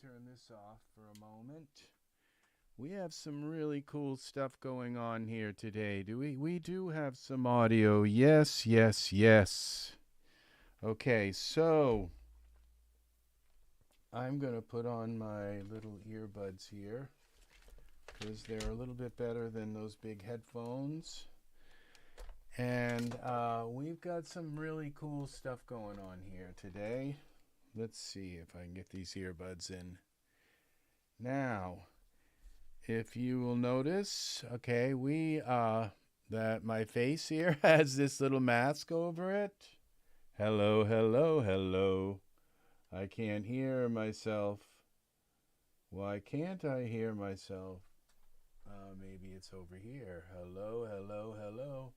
turn this off for a moment. We have some really cool stuff going on here today. Do we? We do have some audio. Yes, yes, yes. Okay, so I'm going to put on my little earbuds here because they're a little bit better than those big headphones. And we've got some really cool stuff going on here today. Let's see if I can get these earbuds in. Now, if you will notice, okay, that my face here has this little mask over it. Hello, hello, hello. I can't hear myself. Why can't I hear myself? Maybe it's over here. Hello, hello, hello.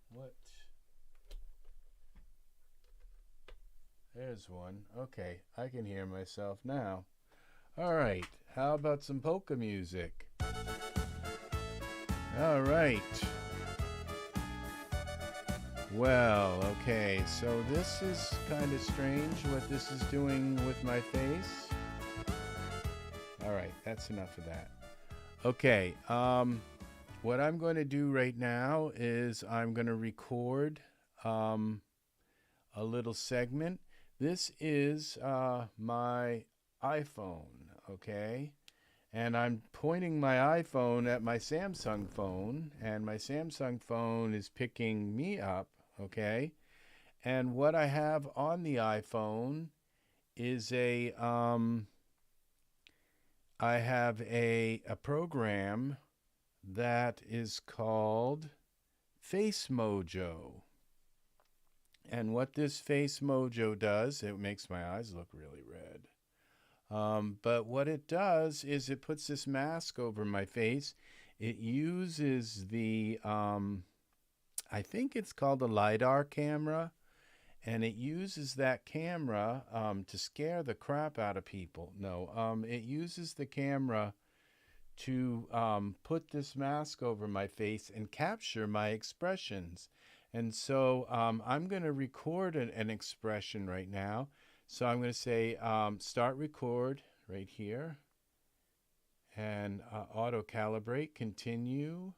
What? There's one. Okay, I can hear myself now. All right, how about some polka music? All right. Well, okay, so this is kind of strange what this is doing with my face. All right, that's enough of that. Okay, what I'm going to do right now is I'm going to record a little segment. This is my iPhone, okay? And I'm pointing my iPhone at my Samsung phone, and my Samsung phone is picking me up, okay? And what I have on the iPhone is I have a program that is called Face Mojo. And what this Face Mojo does, it makes my eyes look really red. But what it does is it puts this mask over my face. It uses the, I think it's called a LiDAR camera. And it uses that camera to scare the crap out of people. No, it uses the camera to put this mask over my face and capture my expressions. And so I'm going to record an expression right now. So I'm going to say start record right here. And auto calibrate, continue.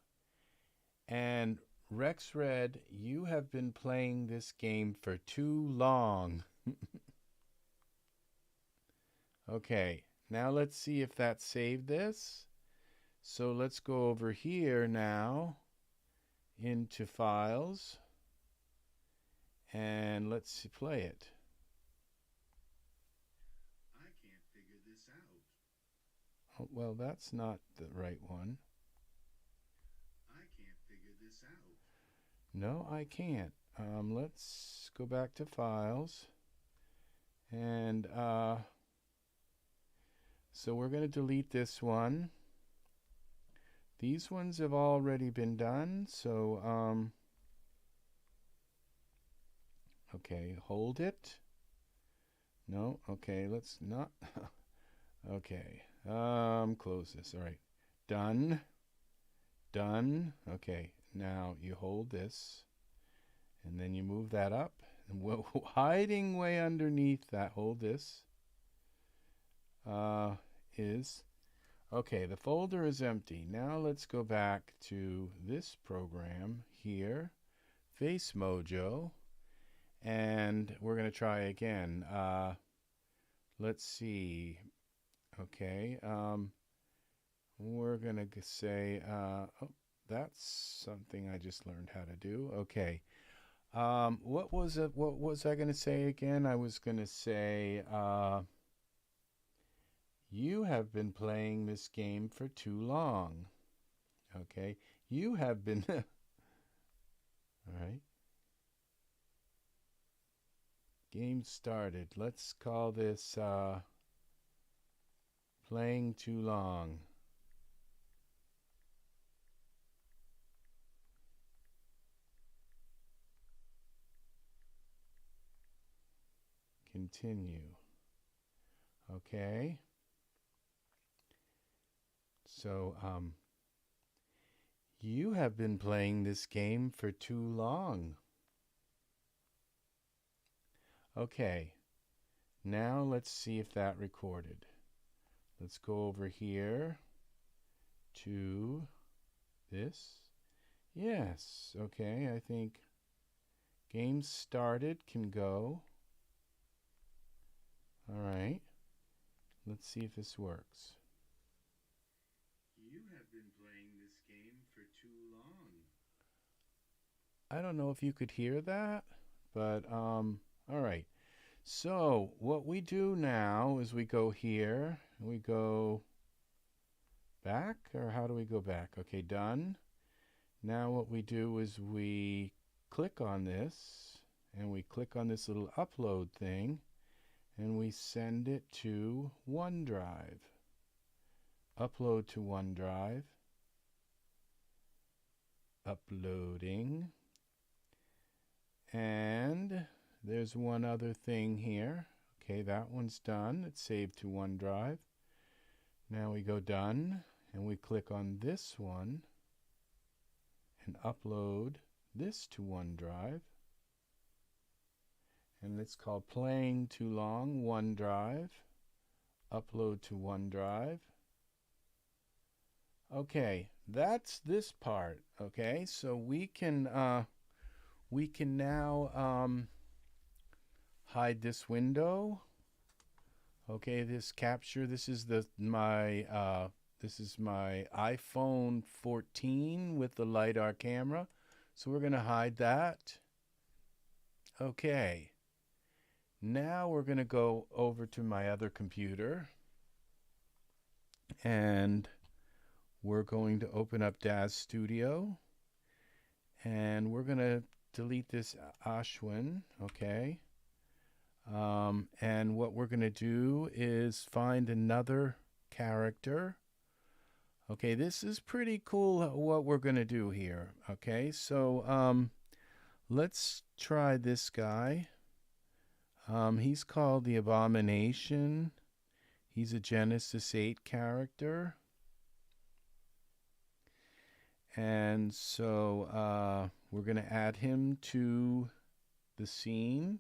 And Rex Red, you have been playing this game for too long. Okay, now let's see if that saved this. So let's go over here now into Files. And let's play it. I can't figure this out. Oh, well, that's not the right one. I can't figure this out. No, I can't. Let's go back to Files. And so we're going to delete this one. These ones have already been done. So, okay, hold it. No, okay, let's not. Okay, close this. All right, done. Done. Okay, now you hold this, and then you move that up. And hiding way underneath that, hold this, is, okay, the folder is empty. Now let's go back to this program here, Face Mojo, and we're going to try again. Let's see. Okay, we're going to say, oh, that's something I just learned how to do. Okay. What was it? What was I going to say again? I was going to say, you have been playing this game for too long. Okay. You have been, all right. Game started. Let's call this, playing too long. Continue. Okay. So, you have been playing this game for too long. Okay. Now let's see if that recorded. Let's go over here to this. Yes, okay, I think game started can go. All right, let's see if this works. You have been playing this game for too long. I don't know if you could hear that, but all right. So what we do now is we go here, we go back, or how do we go back? Okay, done. Now what we do is we click on this, and we click on this little upload thing, and we send it to OneDrive. Upload to OneDrive. Uploading. And there's one other thing here. Okay, that one's done. It's saved to OneDrive. Now we go done, and we click on this one and upload this to OneDrive. And it's called Playing Too Long, OneDrive. Upload to OneDrive. Okay, that's this part. Okay, so we can now hide this window. Okay, this capture. This is my iPhone 14 with the LiDAR camera. So we're gonna hide that. Okay. Now we're gonna go over to my other computer, and we're going to open up Daz Studio, and we're gonna delete this Ashwin. Okay. And what we're going to do is find another character. Okay, this is pretty cool what we're going to do here. Okay, so let's try this guy. He's called the Abomination. He's a Genesis 8 character. And so we're going to add him to the scene.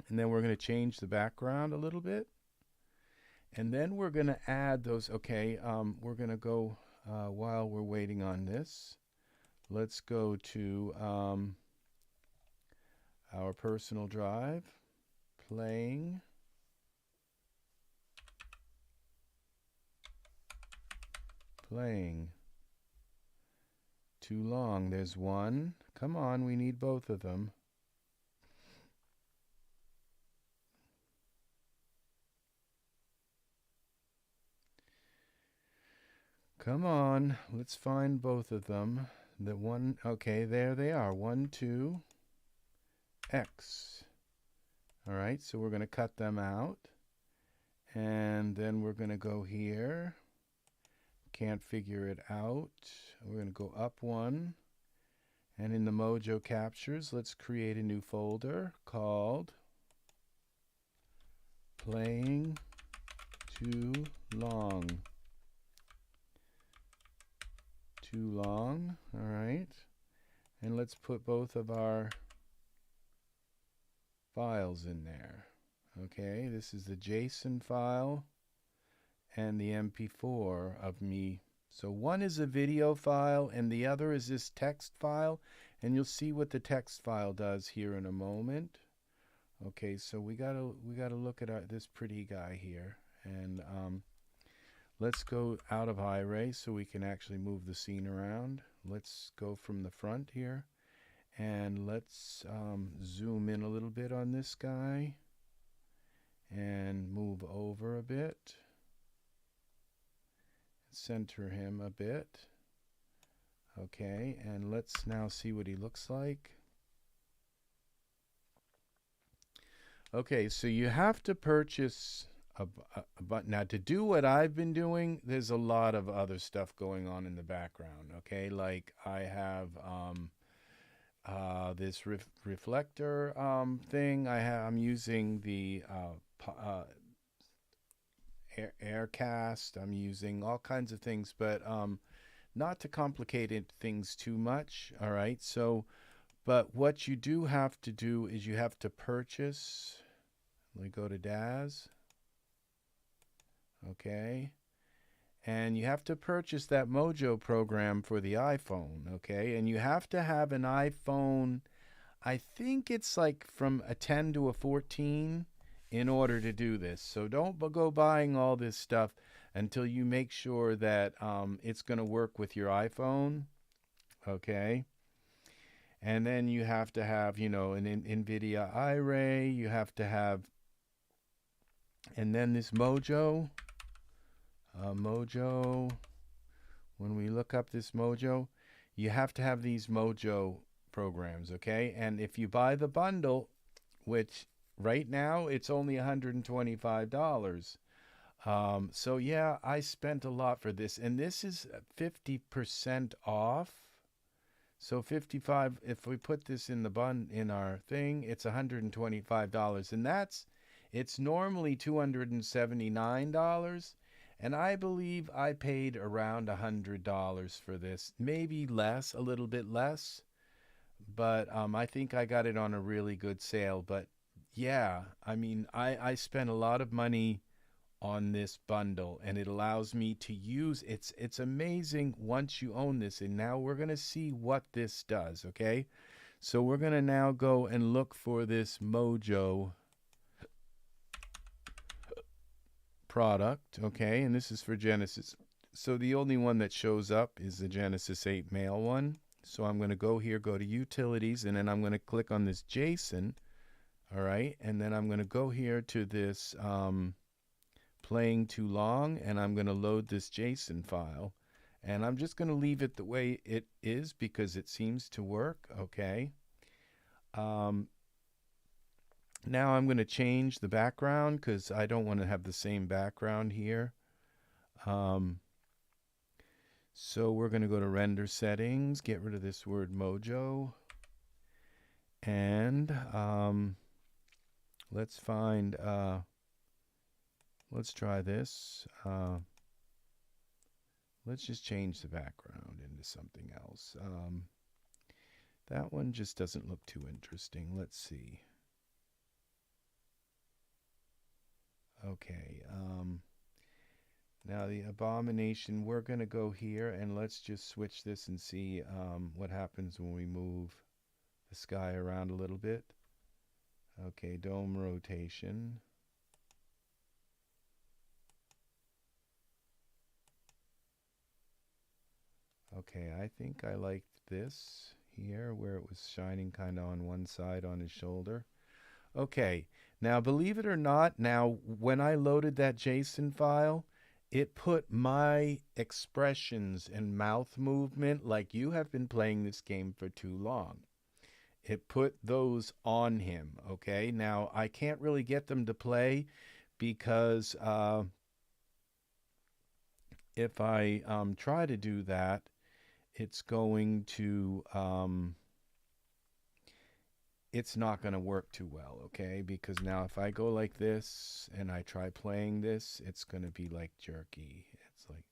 And then we're going to change the background a little bit. And then we're going to add those. Okay, we're going to go, while we're waiting on this, let's go to our personal drive, playing. Too long. There's one. Come on, we need both of them. Come on, let's find both of them. The one, okay, there they are. 1, 2, X. All right, so we're going to cut them out. And then we're going to go here. Can't figure it out. We're going to go up one. And in the Mojo captures, let's create a new folder called Playing Too Long. Too long. All right. And let's put both of our files in there. Okay, this is the JSON file and the MP4 of me. So one is a video file and the other is this text file, and you'll see what the text file does here in a moment. Okay, so we gotta look at this pretty guy here, and let's go out of Iray so we can actually move the scene around. Let's go from the front here, and let's zoom in a little bit on this guy and move over a bit. Center him a bit. Okay, and let's now see what he looks like. Okay, so you have to purchase but now to do what I've been doing, there's a lot of other stuff going on in the background. Okay, like I have this reflector thing. I'm using the Aircast. I'm using all kinds of things, but not to complicate things too much. All right, so but what you do have to do is you have to purchase. Let me go to Daz. Okay. And you have to purchase that Mojo program for the iPhone. Okay. And you have to have an iPhone, I think it's like from a 10 to a 14 in order to do this. So don't go buying all this stuff until you make sure that it's going to work with your iPhone. Okay. And then you have to have, you know, an NVIDIA Iray. You have to have, and then this Mojo. Mojo. When we look up this Mojo, you have to have these Mojo programs, okay? And if you buy the bundle, which right now it's only $125. So yeah, I spent a lot for this, and this is 50% off. So 55, if we put this in the in our thing, it's $125, and it's normally $279, and I believe I paid around $100 for this, maybe less, a little bit less, but I think I got it on a really good sale. But yeah, I mean, I spent a lot of money on this bundle, and it allows me to use it's amazing once you own this. And now we're going to see what this does. Okay, so we're going to now go and look for this Mojo product. Okay, and this is for Genesis. So the only one that shows up is the Genesis 8 male one. So I'm going to go here, go to utilities, and then I'm going to click on this JSON. All right, and then I'm going to go here to this playing too long, and I'm going to load this JSON file, and I'm just going to leave it the way it is because it seems to work. Okay. Now I'm going to change the background because I don't want to have the same background here. So we're going to go to render settings, get rid of this word Mojo, and let's find let's try this. Let's just change the background into something else. That one just doesn't look too interesting. Let's see. Okay. Now the Abomination, we're going to go here and let's just switch this and see what happens when we move the sky around a little bit. Okay, dome rotation. Okay, I think I liked this here where it was shining kind of on one side on his shoulder. Okay, now believe it or not, now when I loaded that JSON file, it put my expressions and mouth movement, like you have been playing this game for too long. It put those on him, okay? Now, I can't really get them to play because if I try to do that, it's going to, it's not going to work too well, okay? Because now if I go like this and I try playing this, it's going to be like jerky. It's like,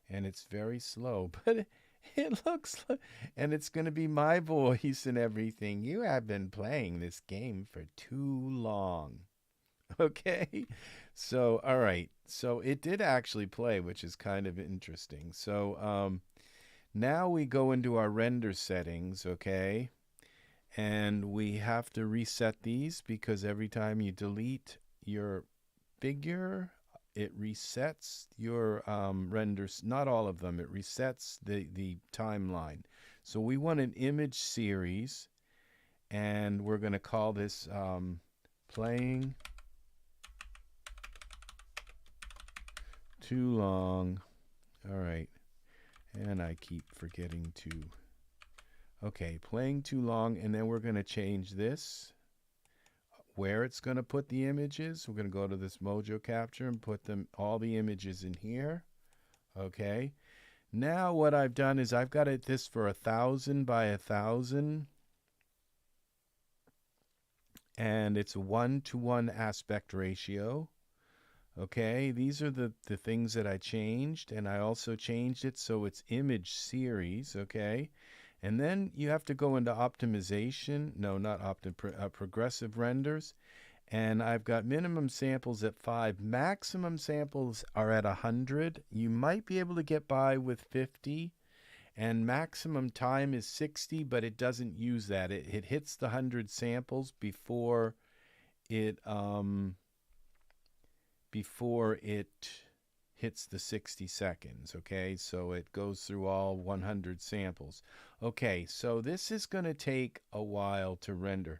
and it's very slow, but it looks like, and it's going to be my voice and everything. You have been playing this game for too long. Okay? So, all right. So it did actually play, which is kind of interesting. So, now we go into our render settings, okay? And we have to reset these because every time you delete your figure, it resets your renders, not all of them, it resets the timeline. So we want an image series, and we're going to call this playing too long. All right. And I keep forgetting to. Okay, playing too long, and then we're going to change this. Where it's going to put the images, we're going to go to this Mojo capture and put them all the images in here. Okay. Now what I've done is I've got this for 1,000 by 1,000. And it's a 1-to-1 aspect ratio. Okay, these are the things that I changed, and I also changed it so it's image series, okay? And then you have to go into optimization, no, not progressive renders, And I've got minimum samples at 5. Maximum samples are at 100. You might be able to get by with 50. And maximum time is 60, but it doesn't use that. It hits the 100 samples before it hits the 60 seconds, okay? So it goes through all 100 samples. Okay, so this is going to take a while to render.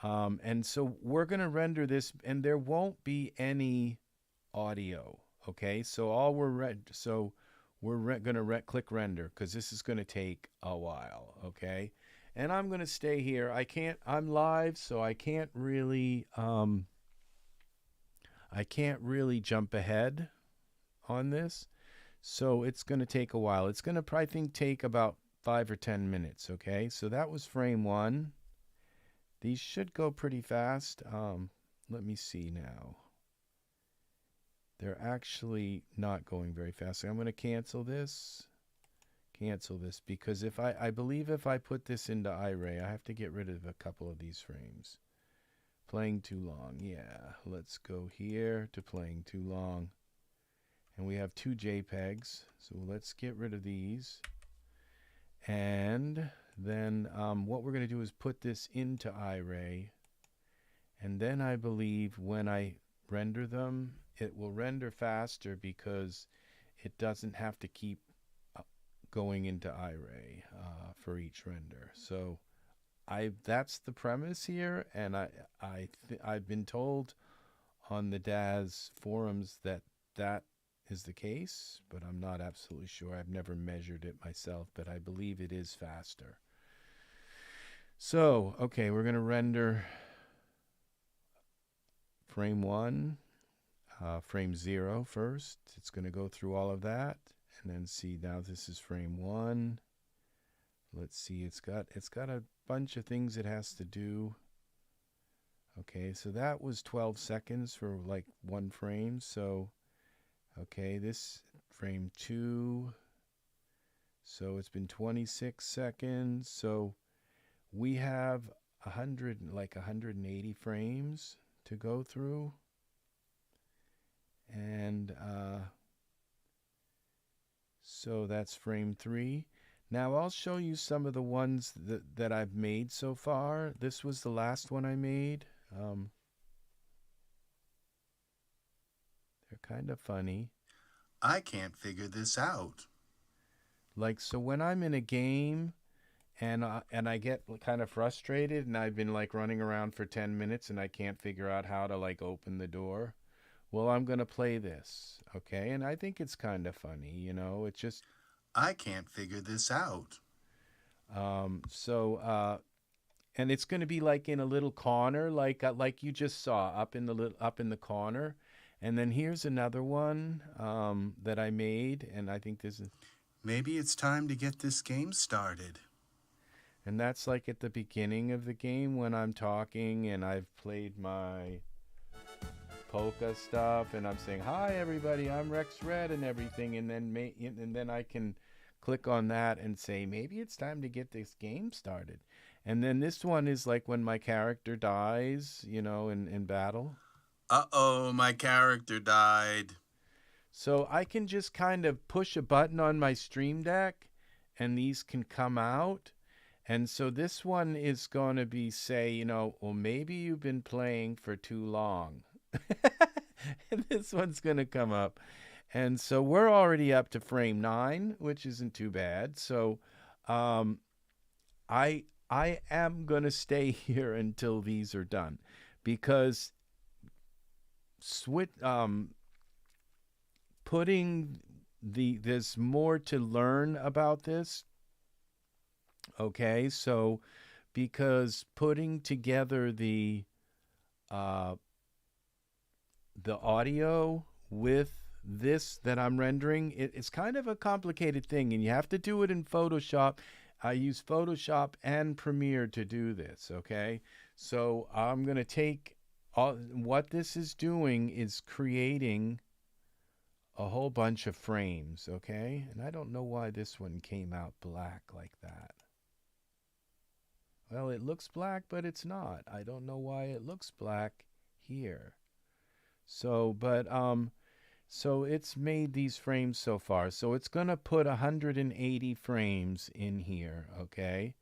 And so we're going to render this, and there won't be any audio, okay? So all we're going to click render because this is going to take a while, okay? And I'm going to stay here. I'm live, so I can't really jump ahead on this. So it's going to take a while. It's going to, I think, take about 5 or 10 minutes, okay? So that was frame 1. These should go pretty fast. Let me see now. They're actually not going very fast. So I'm going to cancel this, because I believe if I put this into Iray, I have to get rid of a couple of these frames. Playing too long. Yeah, let's go here to playing too long. And we have 2 JPEGs, so let's get rid of these. And then what we're going to do is put this into Iray. And then I believe when I render them, it will render faster because it doesn't have to keep going into Iray for each render. So that's the premise here, and I've been told on the Daz forums that is the case, but I'm not absolutely sure. I've never measured it myself, but I believe it is faster. So, okay, we're going to render frame 1, frame 0 first. It's going to go through all of that, and then see, now this is frame 1. Let's see, it's got a bunch of things it has to do. Okay, so that was 12 seconds for like 1 frame. So, okay, this frame 2. So it's been 26 seconds. So we have 180 frames to go through. And so that's frame 3. Now I'll show you some of the ones that I've made so far. This was the last one I made. They're kind of funny. I can't figure this out. Like, so when I'm in a game and I get kind of frustrated and I've been like running around for 10 minutes and I can't figure out how to like open the door, well, I'm going to play this, okay? And I think it's kind of funny, you know? It's just... I can't figure this out. And it's going to be like in a little corner, like you just saw up in the corner. And then here's another one that I made, and I think this is... Maybe it's time to get this game started. And that's like at the beginning of the game when I'm talking and I've played my polka stuff and I'm saying, "Hi everybody, I'm Rex Red," and everything, and then I can click on that and say, maybe it's time to get this game started. And then this one is like when my character dies, you know, in battle. Uh-oh, my character died. So I can just kind of push a button on my Stream Deck and these can come out. And so this one is going to be, say, you know, well, maybe you've been playing for too long. And this one's going to come up. And so we're already up to frame 9, which isn't too bad. So I am going to stay here until these are done, because there's more to learn about this. Okay, so because putting together the audio with this that I'm rendering, it's kind of a complicated thing, and you have to do it in Photoshop. I use Photoshop and Premiere to do this, okay? So I'm going to take what this is doing is creating a whole bunch of frames, okay? And I don't know why this one came out black like that. Well, it looks black, but it's not. I don't know why it looks black here. So, so it's made these frames so far. So it's going to put 180 frames in here, okay?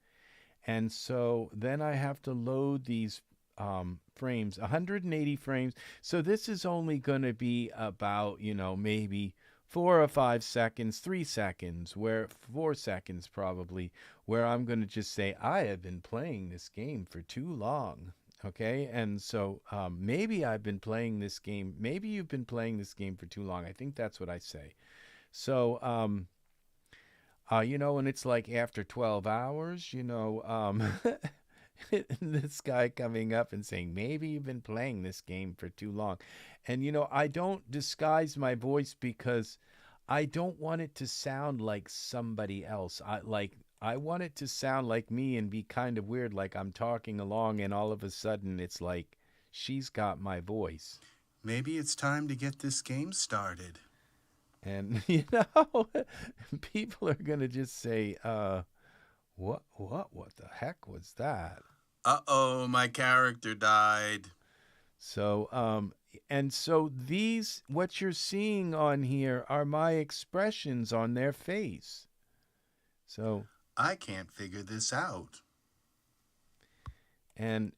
And so then I have to load these frames, 180 frames. So this is only going to be about, maybe 4 or 5 seconds, 3 seconds, 4 seconds probably, where I'm going to just say, I have been playing this game for too long. Okay, and so maybe I've been playing this game. Maybe you've been playing this game for too long. I think that's what I say. So, and it's like after 12 hours, this guy coming up and saying, maybe you've been playing this game for too long. And, I don't disguise my voice because I don't want it to sound like somebody else. I want it to sound like me and be kind of weird, like I'm talking along and all of a sudden it's like she's got my voice. Maybe it's time to get this game started. And, people are going to just say, what the heck was that? Uh-oh, my character died. So, and so these, what you're seeing on here are my expressions on their face. So I can't figure this out. And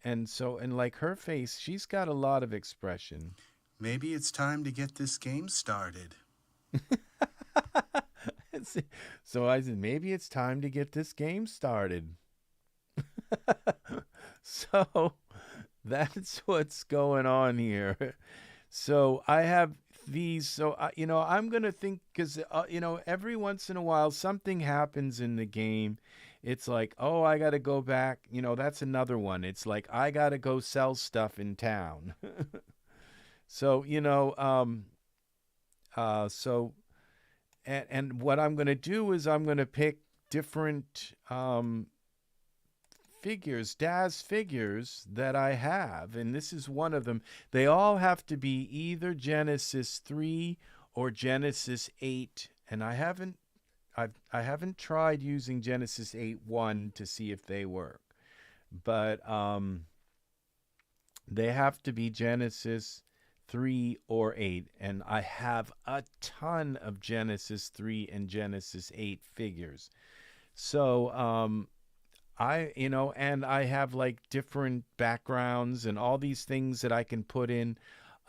like her face, she's got a lot of expression. Maybe it's time to get this game started. So I said, maybe it's time to get this game started. So that's what's going on here. So I have these. So, I'm going to think because, every once in a while something happens in the game. It's like, oh, I got to go back. That's another one. It's like, I got to go sell stuff in town. So, so, and what I'm going to do is I'm going to pick different figures, Daz figures that I have, and this is one of them. They all have to be either Genesis 3 or Genesis 8, and I haven't tried using Genesis 8.1 to see if they work, but they have to be Genesis 3 or 8, and I have a ton of Genesis 3 and Genesis 8 figures. So and I have like different backgrounds and all these things that I can put in.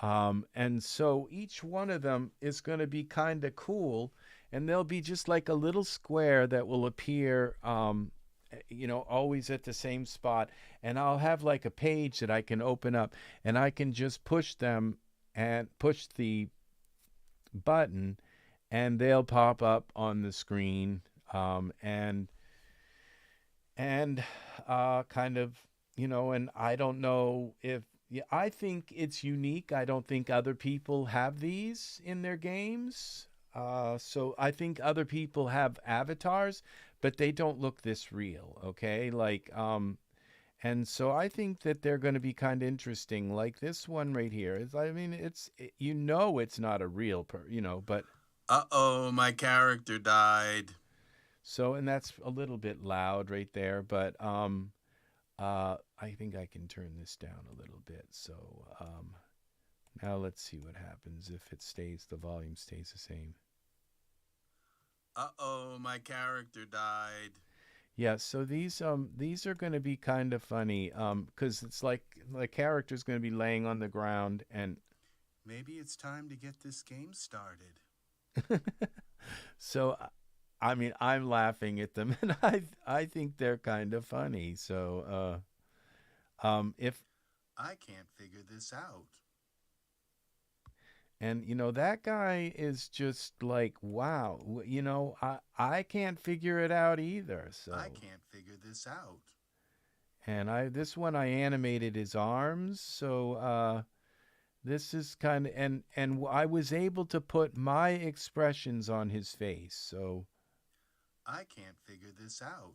And so each one of them is going to be kind of cool, and they'll be just like a little square that will appear, always at the same spot. And I'll have like a page that I can open up, and I can just push them and push the button, and they'll pop up on the screen. And kind of, and I don't know if, I think it's unique. I don't think other people have these in their games. So I think other people have avatars, but they don't look this real, okay? Like, and so I think that they're going to be kind of interesting. Like this one right here. It's not a real but. Uh-oh, my character died. So, and that's a little bit loud right there, but I think I can turn this down a little bit. So now let's see what happens if the volume stays the same. Uh-oh, my character died. Yeah, so these are going to be kind of funny because it's like the character's going to be laying on the ground, and maybe it's time to get this game started. So I'm laughing at them, and I think they're kind of funny. So, if I can't figure this out, and that guy is just like, wow, I can't figure it out either. So I can't figure this out. And this one I animated his arms, so this is kind of and I was able to put my expressions on his face, so. I can't figure this out.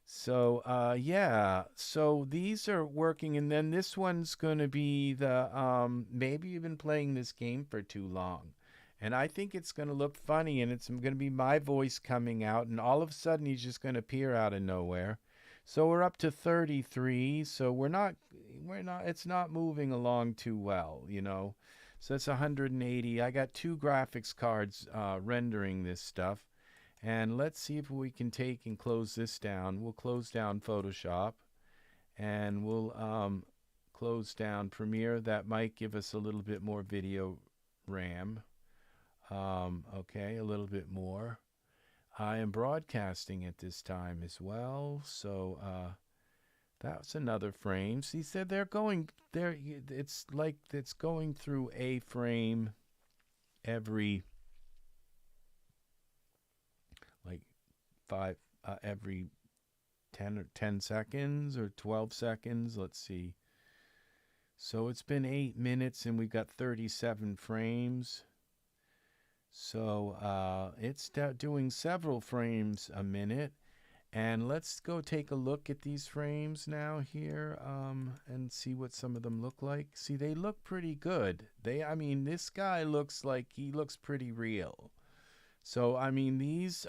So, yeah. So these are working, and then this one's going to be the maybe you've been playing this game for too long. And I think it's going to look funny, and it's going to be my voice coming out, and all of a sudden he's just going to appear out of nowhere. So we're up to 33. So it's not moving along too well, you know. So it's 180. I got two graphics cards rendering this stuff. And let's see if we can take and close this down. We'll close down Photoshop, and we'll close down Premiere. That might give us a little bit more video RAM. Okay, a little bit more. I am broadcasting at this time as well, so that's another frame. See, so they're going there. It's like it's going through a frame every like every 10 seconds or 12 seconds. Let's see. So it's been 8 minutes and we've got 37 frames. So it's doing several frames a minute. And let's go take a look at these frames now here and see what some of them look like. See, they look pretty good. I mean, this guy looks like he looks pretty real. So, I mean, this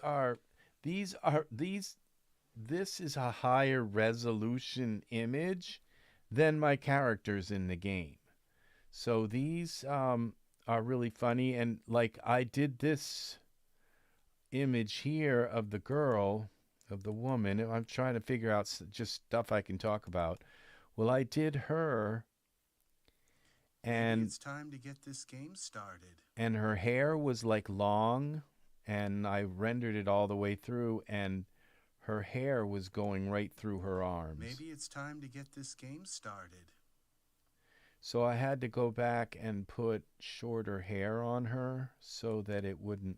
is a higher resolution image than my characters in the game. So these are really funny. And like I did this image here of the girl, of the woman. I'm trying to figure out just stuff I can talk about. Well, I did her, and maybe it's time to get this game started. And her hair was like long, and I rendered it all the way through, and her hair was going right through her arms. Maybe it's time to get this game started. So I had to go back and put shorter hair on her so that it wouldn't.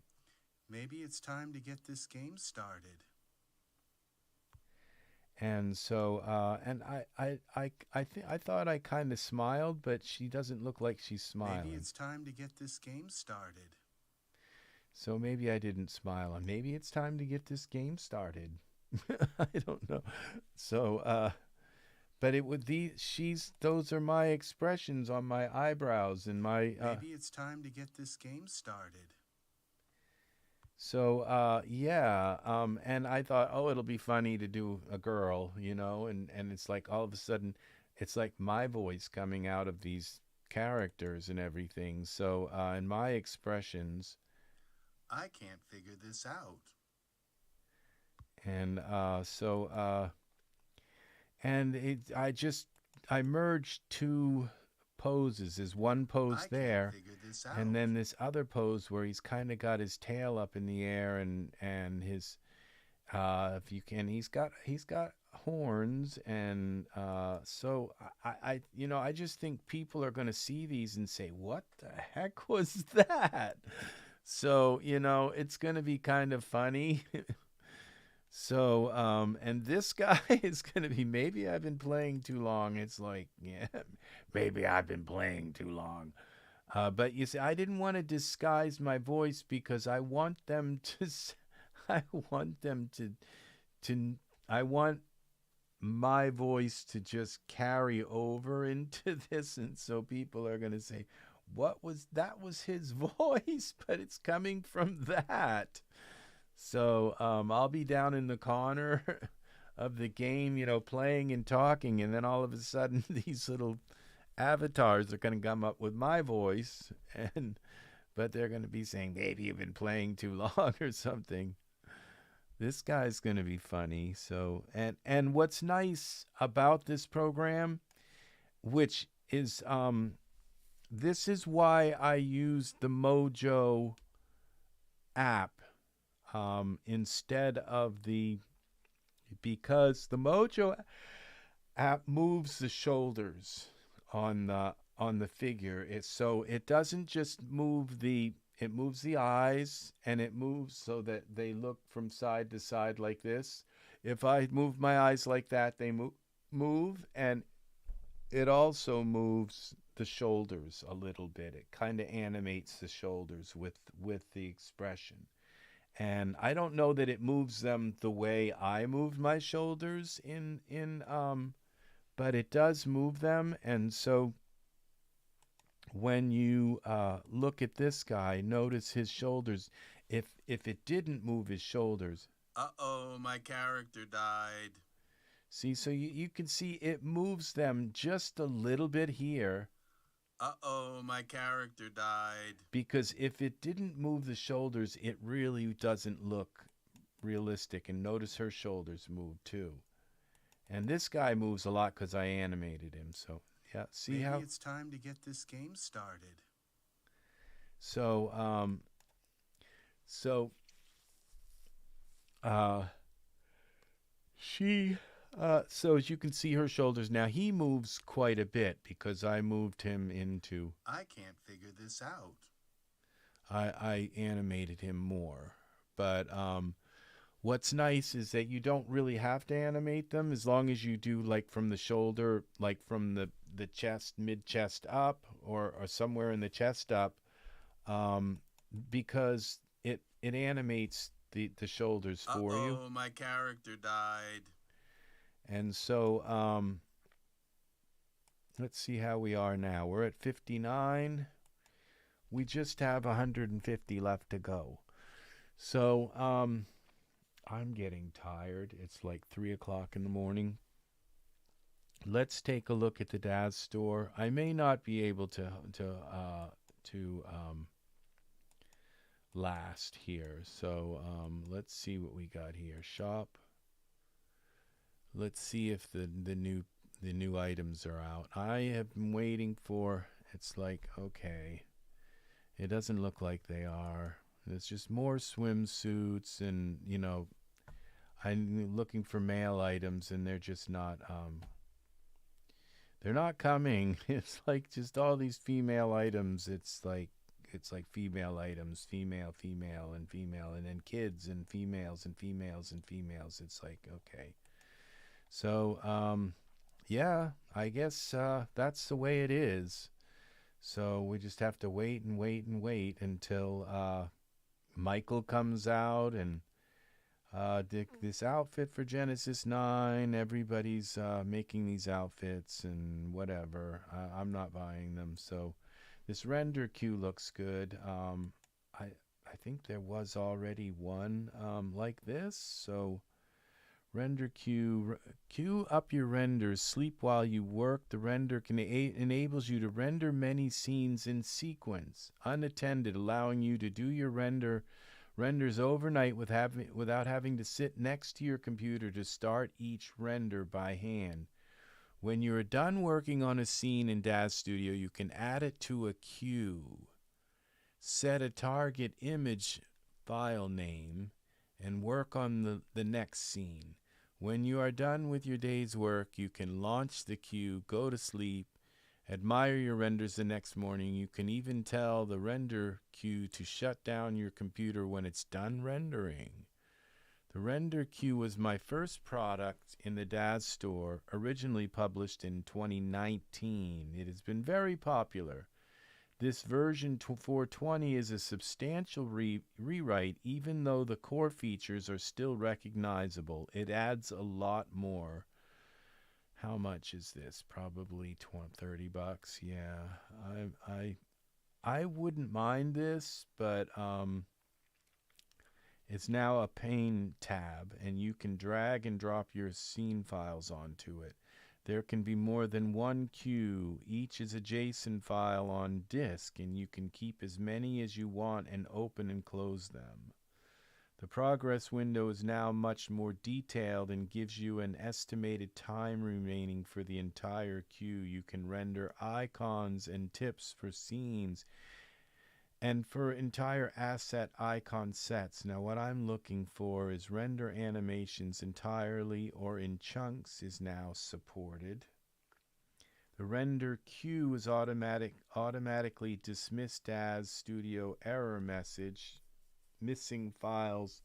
Maybe it's time to get this game started. And so, and I thought I kind of smiled, but she doesn't look like she's smiling. Maybe it's time to get this game started. So maybe I didn't smile, and maybe it's time to get this game started. I don't know. So, but it would those are my expressions on my eyebrows and my. Maybe it's time to get this game started. So, yeah, and I thought, oh, it'll be funny to do a girl, you know, and it's like all of a sudden, it's like my voice coming out of these characters and everything. So, in my expressions. I can't figure this out. And and I merged two poses. There's one pose there, and then this other pose where he's kind of got his tail up in the air, and his if you can, he's got horns, and so I just think people are going to see these and say, what the heck was that? So it's going to be kind of funny. So, and this guy is going to be, maybe I've been playing too long. It's like, yeah, maybe I've been playing too long. But you see, I didn't want to disguise my voice because I want them to, I want my voice to just carry over into this. And so people are going to say, that was his voice, but it's coming from that. So I'll be down in the corner of the game, playing and talking, and then all of a sudden these little avatars are going to come up with my voice, but they're going to be saying, maybe you've been playing too long or something. This guy's going to be funny. So and what's nice about this program, which is this is why I use the Mojo app. Instead of because the Mojo app moves the shoulders on the figure. So it doesn't just move it moves the eyes, and it moves so that they look from side to side like this. If I move my eyes like that, they move, and it also moves the shoulders a little bit. It kind of animates the shoulders with the expression. And I don't know that it moves them the way I moved my shoulders but it does move them. And so when you look at this guy, notice his shoulders. If it didn't move his shoulders. Uh-oh, my character died. See, so you can see it moves them just a little bit here. Uh-oh, my character died. Because if it didn't move the shoulders, it really doesn't look realistic. And notice her shoulders move too. And this guy moves a lot because I animated him. So, yeah, see Maybe how... it's time to get this game started. So, so, she... so as you can see her shoulders now, he moves quite a bit because I moved him into... I can't figure this out. I animated him more. But what's nice is that you don't really have to animate them as long as you do like from the shoulder, like from the chest, mid-chest up or somewhere in the chest up, because it animates the shoulders for you. Uh-oh, my character died. And so let's see how we are now. We're at 59. We just have 150 left to go. So I'm getting tired. It's like 3 o'clock in the morning. Let's take a look at the Daz store. I may not be able to last here. So let's see what we got here. Shop. Let's see if the new items are out. I have been waiting for... It's like, okay, it doesn't look like they are. It's just more swimsuits, and you know, I'm looking for male items, and they're just not. They're not coming. It's like just all these female items. It's like female items, female, and female, and then kids and females and females and females. It's like, okay. So, yeah, I guess that's the way it is. So we just have to wait and wait and wait until Michael comes out and this outfit for Genesis 9. Everybody's making these outfits and whatever. I'm not buying them. So this render queue looks good. I think there was already one like this. So render queue up your renders, sleep while you work. The render can enables you to render many scenes in sequence, unattended, allowing you to do your renders overnight without having to sit next to your computer to start each render by hand. When you are done working on a scene in Daz Studio, you can add it to a queue, set a target image file name, and work on the next scene. When you are done with your day's work, you can launch the queue, go to sleep, admire your renders the next morning. You can even tell the render queue to shut down your computer when it's done rendering. The render queue was my first product in the Daz store, originally published in 2019. It has been very popular. This version 420 is a substantial rewrite, even though the core features are still recognizable. It adds a lot more. How much is this? Probably $30. Yeah, I wouldn't mind this, but it's now a pane tab, and you can drag and drop your scene files onto it. There can be more than one queue. Each is a JSON file on disk, and you can keep as many as you want and open and close them. The progress window is now much more detailed and gives you an estimated time remaining for the entire queue. You can render icons and tips for scenes and for entire asset icon sets. Now what I'm looking for is render animations entirely or in chunks is now supported. The render queue is automatically dismissed as Studio error message, missing files,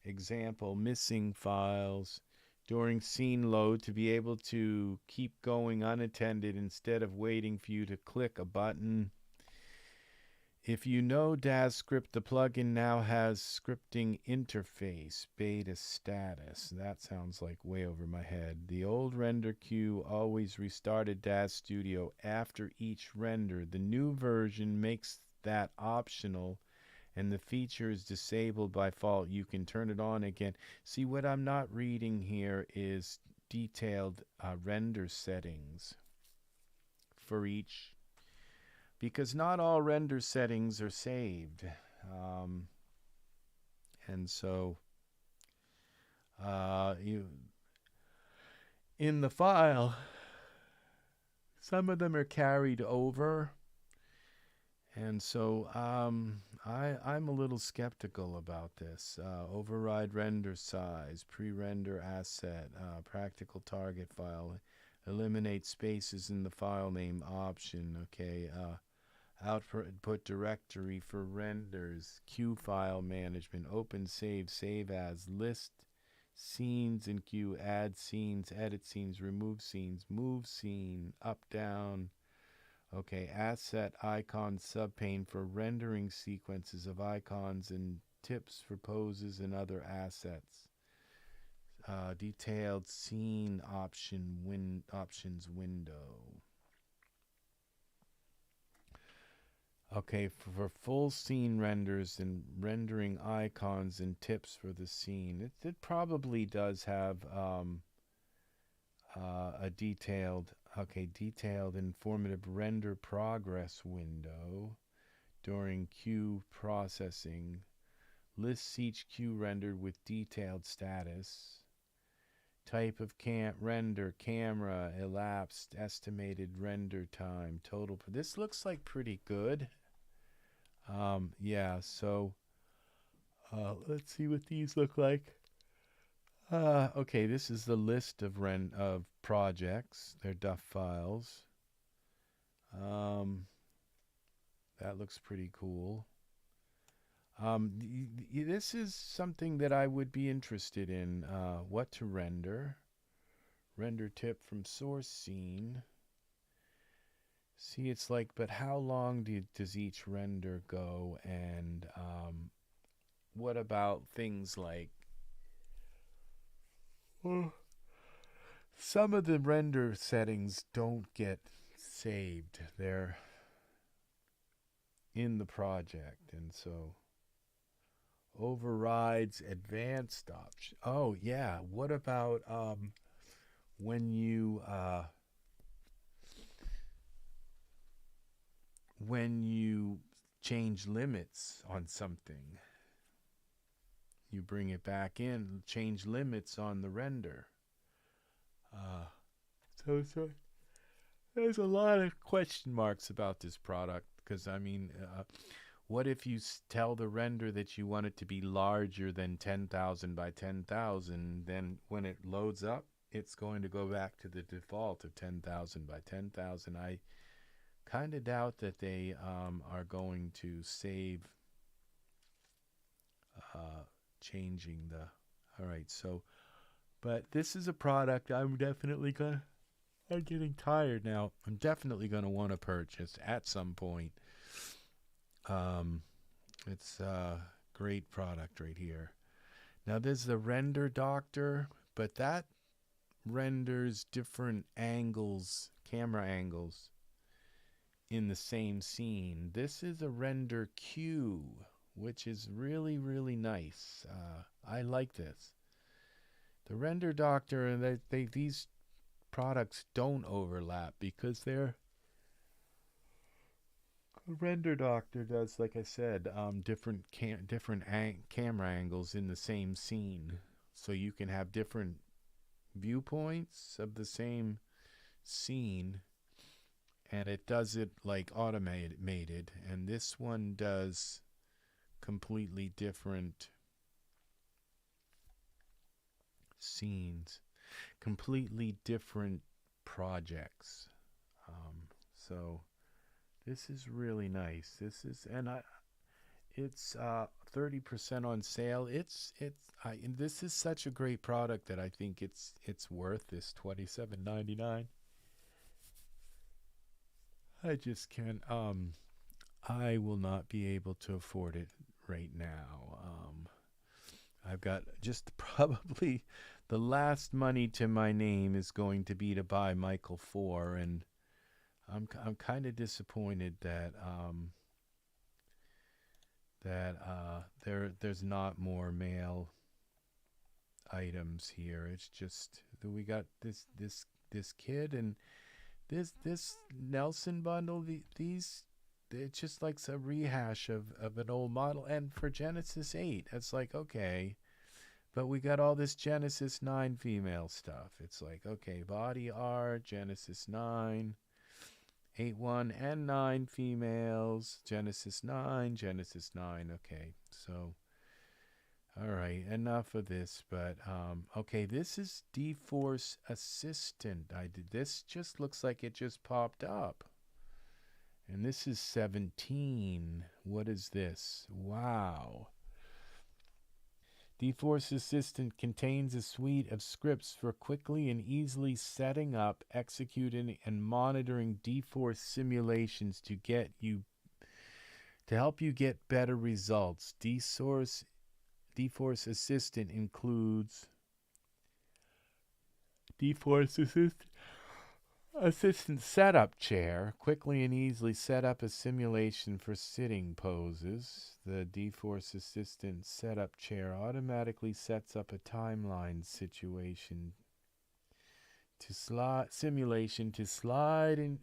example, missing files during scene load, to be able to keep going unattended instead of waiting for you to click a button. If you know Daz Script, the plugin now has scripting interface, beta status. That sounds like way over my head. The old render queue always restarted Daz Studio after each render. The new version makes that optional, and the feature is disabled by default. You can turn it on again. See, what I'm not reading here is detailed render settings for each, because not all render settings are saved. And so you in the file, some of them are carried over. And so I'm a little skeptical about this. Override render size, pre-render asset, practical target file, eliminate spaces in the file name option, okay, output directory for renders, queue file management, open save as, list scenes in queue, add scenes, edit scenes, remove scenes, move scene, up, down. Okay, asset icon subpane for rendering sequences of icons and tips for poses and other assets. Detailed scene options window. Okay, for full scene renders and rendering icons and tips for the scene. It probably does have a detailed informative render progress window during queue processing. Lists each queue rendered with detailed status. Type of render, camera, elapsed, estimated render time, total. This looks like pretty good. Yeah, so let's see what these look like. Okay, this is the list of projects. They're DUF files. That looks pretty cool. This is something that I would be interested in. What to render. Render tip from source scene. See, it's like, but how long does each render go? And what about things like, some of the render settings don't get saved. They're in the project, and so overrides advanced option. Oh yeah, what about when you change limits on something? You bring it back in, change limits on the render. So there's a lot of question marks about this product, because I mean, what if you tell the render that you want it to be larger than 10,000 by 10,000? Then when it loads up, it's going to go back to the default of 10,000 by 10,000. I kind of doubt that they are going to save changing the. All right, so, but this is a product I'm definitely gonna. I'm getting tired now. I'm definitely gonna want to purchase at some point. It's a great product right here. Now there's the Render Doctor, but that renders different angles, camera angles, in the same scene. This is a Render Q, which is really, really nice. I like this. The Render Doctor, and these products don't overlap, because they're Render Doctor does, like I said, different camera angles in the same scene, so you can have different viewpoints of the same scene, and it does it like automated. And this one does completely different scenes, completely different projects. So this is really nice. This is, and it's 30% on sale. And this is such a great product that I think it's worth this $27.99. I just can't. I will not be able to afford it right now. I've got just probably the last money to my name is going to be to buy Michael 4, and I'm kind of disappointed that there's not more male items here. It's just we got this kid and this Nelson bundle. These it's just like a rehash of an old model. And for Genesis 8, it's like, okay, but we got all this Genesis 9 female stuff. It's like, okay, body art, Genesis 9, 8.1 and 9 females, Genesis 9, Genesis 9. Okay, so all right, enough of this. But okay, this is dForce Assistant. This just looks like it just popped up. And this is 17. What is this? Wow. dForce Assistant contains a suite of scripts for quickly and easily setting up, executing, and monitoring dForce simulations to help you get better results. dForce Assistant includes dForce Assistant Setup Chair. Quickly and easily set up a simulation for sitting poses. The dForce Assistant Setup Chair automatically sets up a timeline simulation to slide in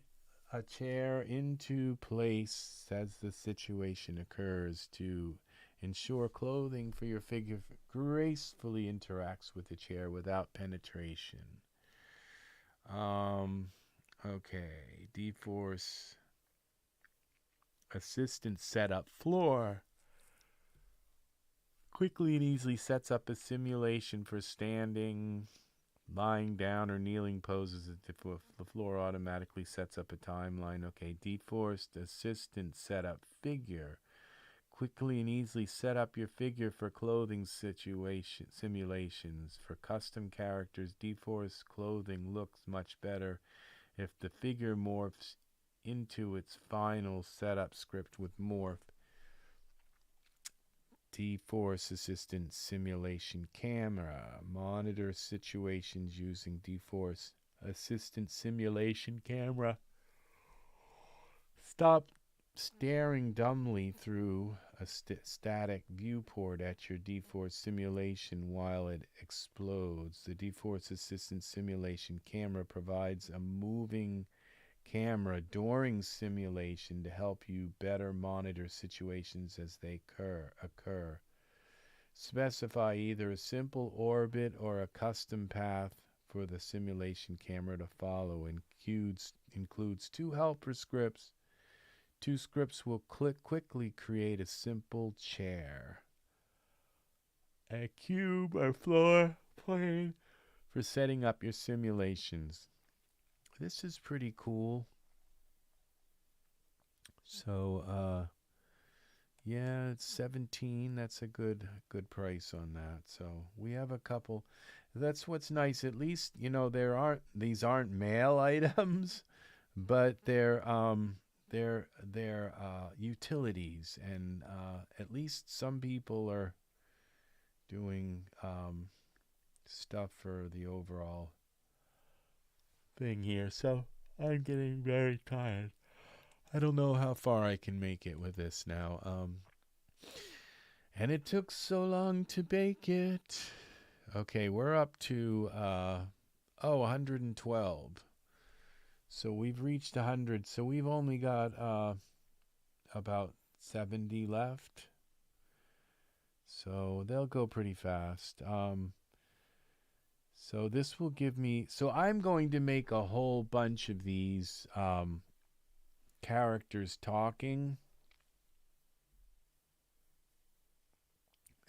a chair into place as the situation occurs to ensure clothing for your figure gracefully interacts with the chair without penetration. Okay, dForce Assistant Setup Floor quickly and easily sets up a simulation for standing, lying down, or kneeling poses. The floor automatically sets up a timeline. Okay, dForce Assistant Setup Figure. Quickly and easily set up your figure for clothing simulations. For custom characters, dForce clothing looks much better if the figure morphs into its final setup script with morph. dForce Assistant Simulation Camera. Monitor situations using dForce Assistant Simulation Camera. Stop staring dumbly through a static viewport at your dForce simulation while it explodes. The dForce Assistant Simulation Camera provides a moving camera during simulation to help you better monitor situations as they occur. Specify either a simple orbit or a custom path for the simulation camera to follow. Includes 2 helper scripts. 2 scripts will quickly create a simple chair, a cube or floor plane for setting up your simulations. This is pretty cool. So, yeah, it's 17. That's a good price on that. So we have a couple. That's what's nice. At least, these aren't male items, but they're utilities, and at least some people are doing stuff for the overall thing here. So I'm getting very tired. I don't know how far I can make it with this now. And it took so long to bake it. Okay, we're up to 112. So we've reached 100. So we've only got about 70 left. So they'll go pretty fast. So this will give me... So I'm going to make a whole bunch of these characters talking.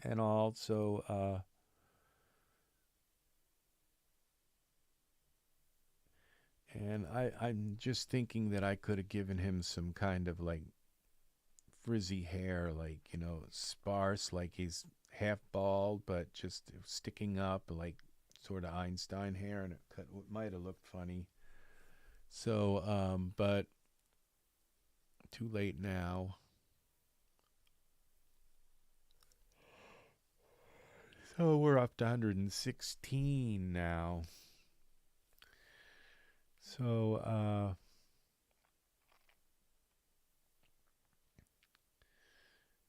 And also... And I'm just thinking that I could have given him some kind of like frizzy hair, like, sparse, like he's half bald, but just sticking up, like sort of Einstein hair, and it might have looked funny. So, but too late now. So we're up to 116 now. So,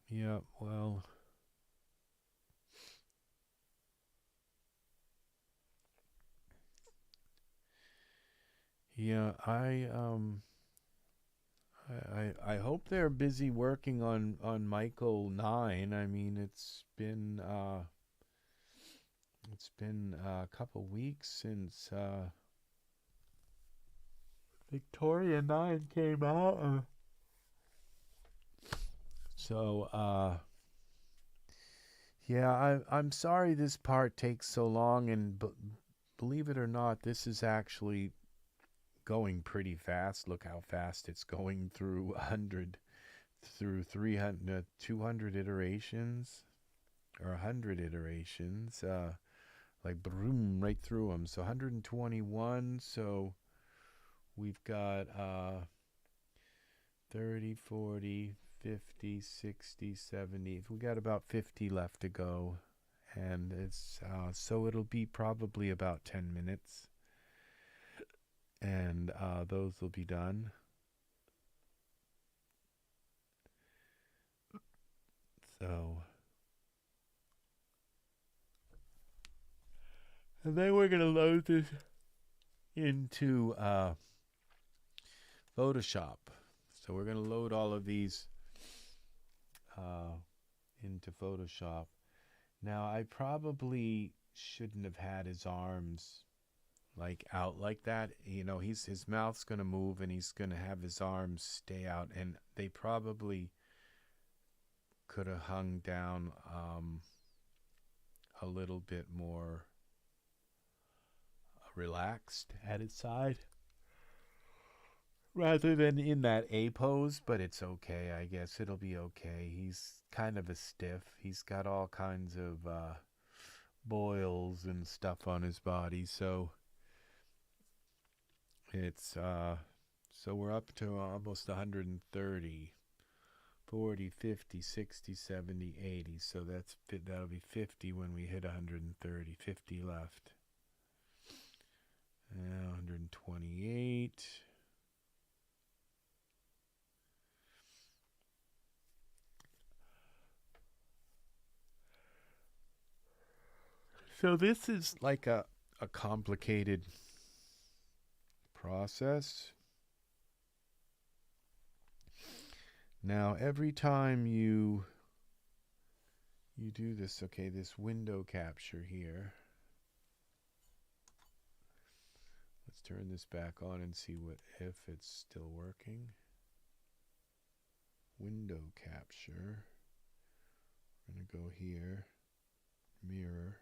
yeah, well, Yeah, I hope they're busy working on Michael 9. I mean, it's been a couple weeks since Victoria 9 came out. So yeah, I'm sorry this part takes so long, and believe it or not, this is actually going pretty fast. Look how fast it's going through 100, through 300, 200 iterations, or 100 iterations, like boom, right through them. So 121, so we've got 30, 40, 50, 60, 70. We got about 50 left to go. And it's so it'll be probably about 10 minutes. And those will be done. So, and then we're going to load this into Photoshop. So we're going to load all of these into Photoshop. Now, I probably shouldn't have had his arms like out like that. You know, his mouth's going to move and he's going to have his arms stay out, and they probably could have hung down a little bit more relaxed at his side rather than in that A pose, but it's okay. I guess it'll be okay. He's kind of a stiff. He's got all kinds of boils and stuff on his body, so it's so we're up to almost 130, 40, 50, 60, 70, 80. So that'll be 50 when we hit 130. 50 left. 128. So this is like a complicated process. Now every time you do this, okay, this window capture here. Let's turn this back on and see if it's still working. Window capture. We're going to go here, mirror.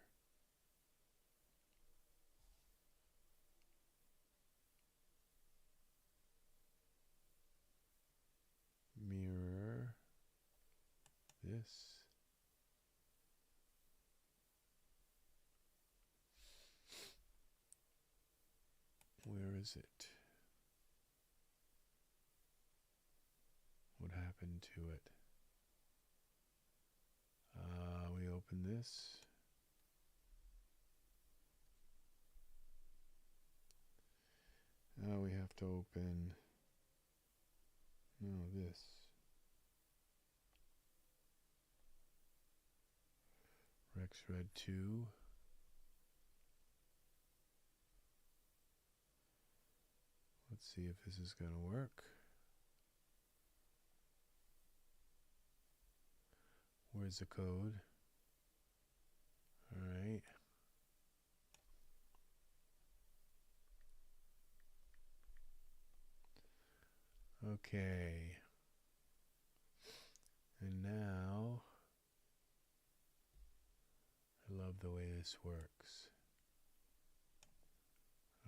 Mirror this. Where is it? What happened to it? We open this. Now we have to open, no, this. Rexred 2. Let's see if this is going to work. Where's the code? All right. Okay. And now, I love the way this works.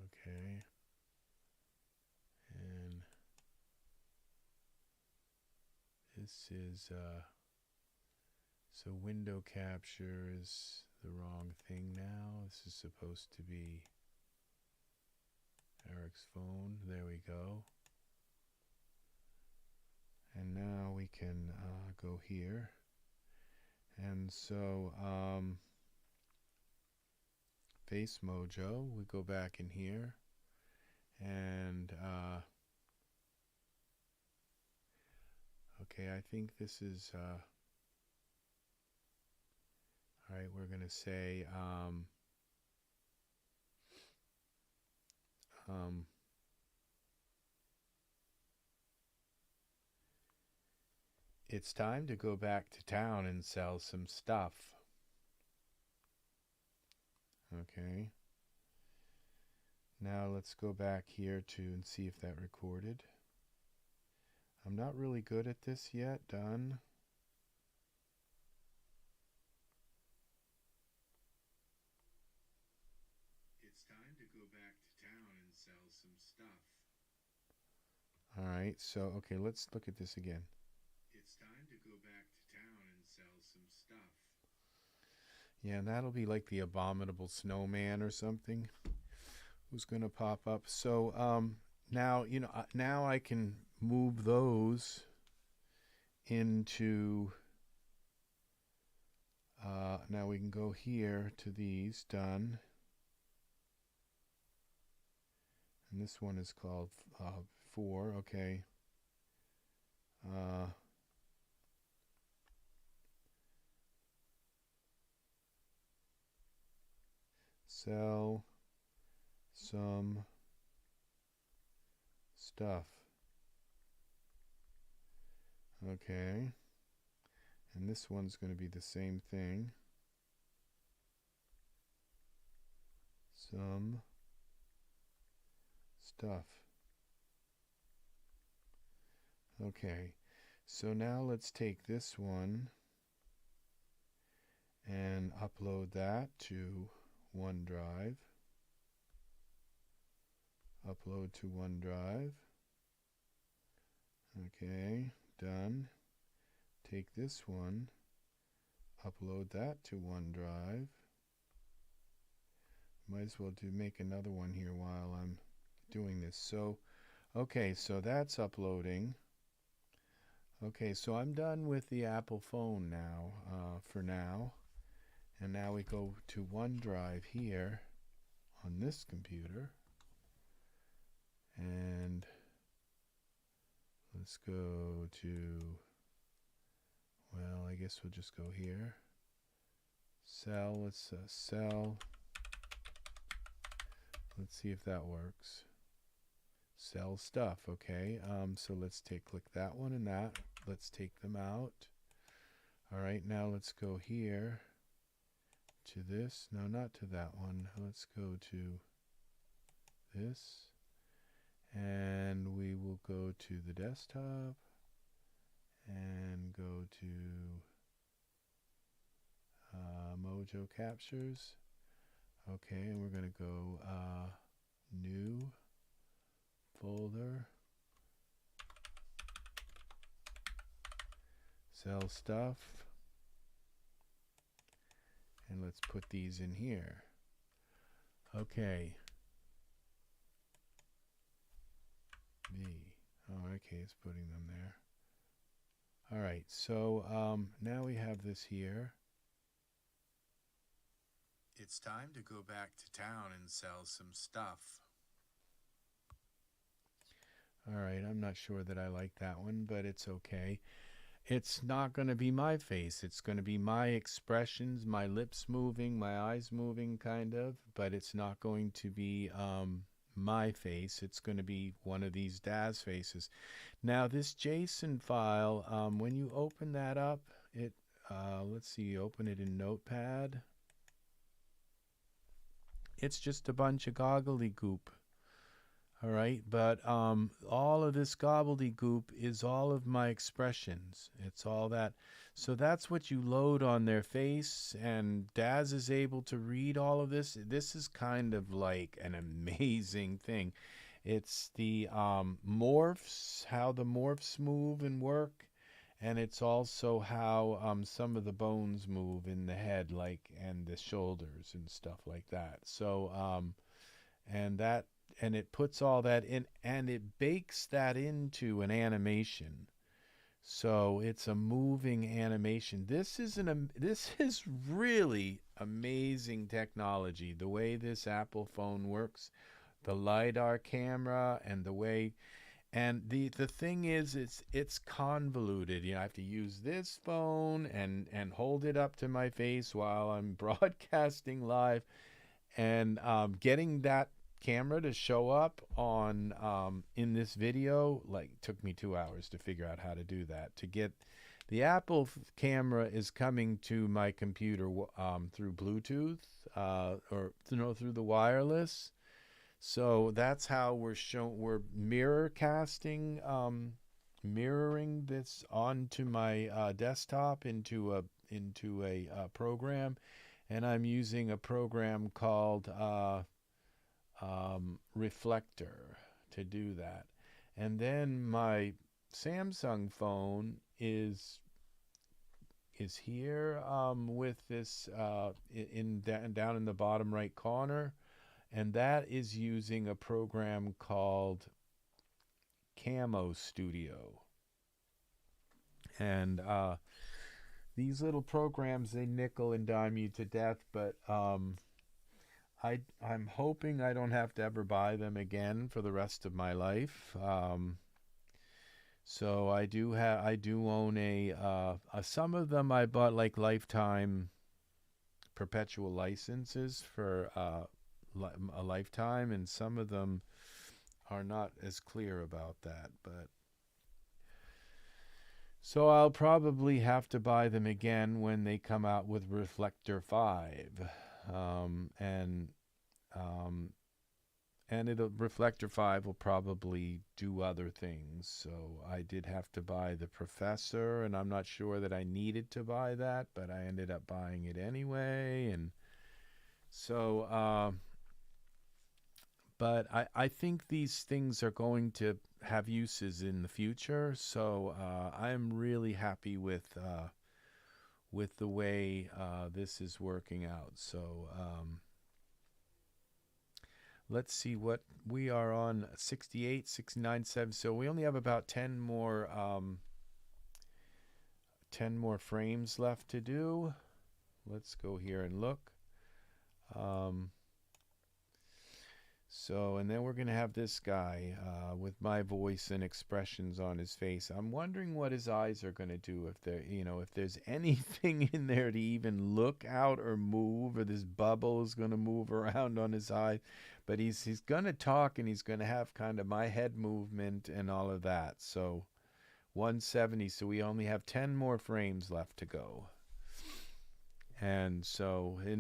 Okay. And this is, so window capture is the wrong thing now. This is supposed to be Eric's phone. There we go. And now we can go here. And so, Face Mojo, we go back in here. And, okay, I think this is, all right, we're going to say, It's time to go back to town and sell some stuff. Okay. Now let's go back here and see if that recorded. I'm not really good at this yet. Done. It's time to go back to town and sell some stuff. All right, so, okay, let's look at this again. It's time to go back to town and sell some stuff. Yeah, and that'll be like the abominable snowman or something who's going to pop up. So, now, now I can move those into, now we can go here to these, done. And this one is called 4, okay. Sell some stuff. Okay. And this one's going to be the same thing. Some stuff. Okay. So now let's take this one and upload that to OneDrive. Upload to OneDrive. Okay, done. Take this one, upload that to OneDrive. Might as well make another one here while I'm doing this. So, okay, so that's uploading. Okay, so I'm done with the Apple phone now, for now. And now we go to OneDrive here on this computer. And let's go to, well, I guess we'll just go here. Sell, let's sell. Let's see if that works. Sell stuff, okay. So let's click that one and that. Let's take them out. All right, now let's go here to this. No, not to that one. Let's go to this. And we will go to the desktop and go to Mojo Captures. Okay, and we're going to go New Folder, Sell Stuff, and let's put these in here. Okay. Oh, okay, it's putting them there. All right, so now we have this here. It's time to go back to town and sell some stuff. All right, I'm not sure that I like that one, but it's okay. It's not going to be my face. It's going to be my expressions, my lips moving, my eyes moving, kind of, but it's not going to be my face. It's going to be one of these Daz faces. Now this JSON file, when you open that up, let's see, open it in Notepad. It's just a bunch of gobbledygook. All right, but all of this gobbledygook is all of my expressions. It's all that. So that's what you load on their face, and Daz is able to read all of this. This is kind of like an amazing thing. It's the morphs, how the morphs move and work, and it's also how some of the bones move in the head, like, and the shoulders and stuff like that. So, and it puts all that in, and it bakes that into an animation. So it's a moving animation. This is really amazing technology. The way this Apple phone works, the LiDAR camera, and the way, and the thing is, it's convoluted. You know, I have to use this phone and hold it up to my face while I'm broadcasting live, and getting that camera to show up on in this video, like, took me 2 hours to figure out how to do that, to get The Apple camera is coming to my computer through Bluetooth or through the wireless. So that's how we're mirror casting, mirroring this onto my desktop into a program, and I'm using a program called Reflector to do that. And then my Samsung phone is here with this down in the bottom right corner, and that is using a program called Camo Studio. And these little programs, they nickel and dime you to death, but I'm hoping I don't have to ever buy them again for the rest of my life. So I do own some of them I bought like lifetime perpetual licenses for a lifetime, and some of them are not as clear about that, but so I'll probably have to buy them again when they come out with Reflector 5. And Reflector 5 will probably do other things. So I did have to buy the Professor, and I'm not sure that I needed to buy that, but I ended up buying it anyway. And so, but I think these things are going to have uses in the future. So I'm really happy with the way this is working out. So let's see what we are on. 68, 69, 7. So we only have about 10 more frames left to do. Let's go here and look. So, and then we're going to have this guy with my voice and expressions on his face. I'm wondering what his eyes are going to do, if if there's anything in there to even look out or move, or this bubble is going to move around on his eye. But he's going to talk, and he's going to have kind of my head movement and all of that. So 170, so we only have 10 more frames left to go. And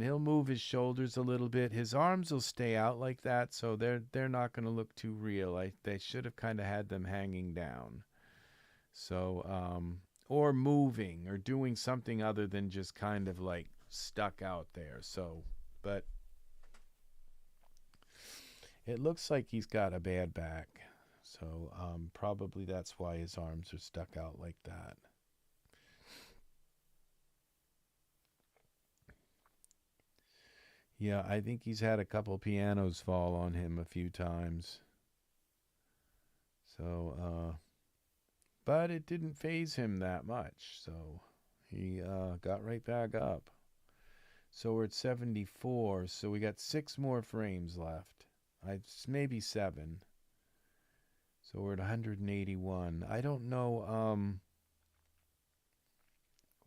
he'll move his shoulders a little bit. His arms will stay out like that, so they're not going to look too real. They should have kind of had them hanging down. So or moving or doing something other than just kind of like stuck out there. So, but it looks like he's got a bad back. So probably that's why his arms are stuck out like that. Yeah, I think he's had a couple pianos fall on him a few times. So, but it didn't faze him that much. So he got right back up. So we're at 74. So we got 6 more frames left. Maybe 7. So we're at 181. I don't know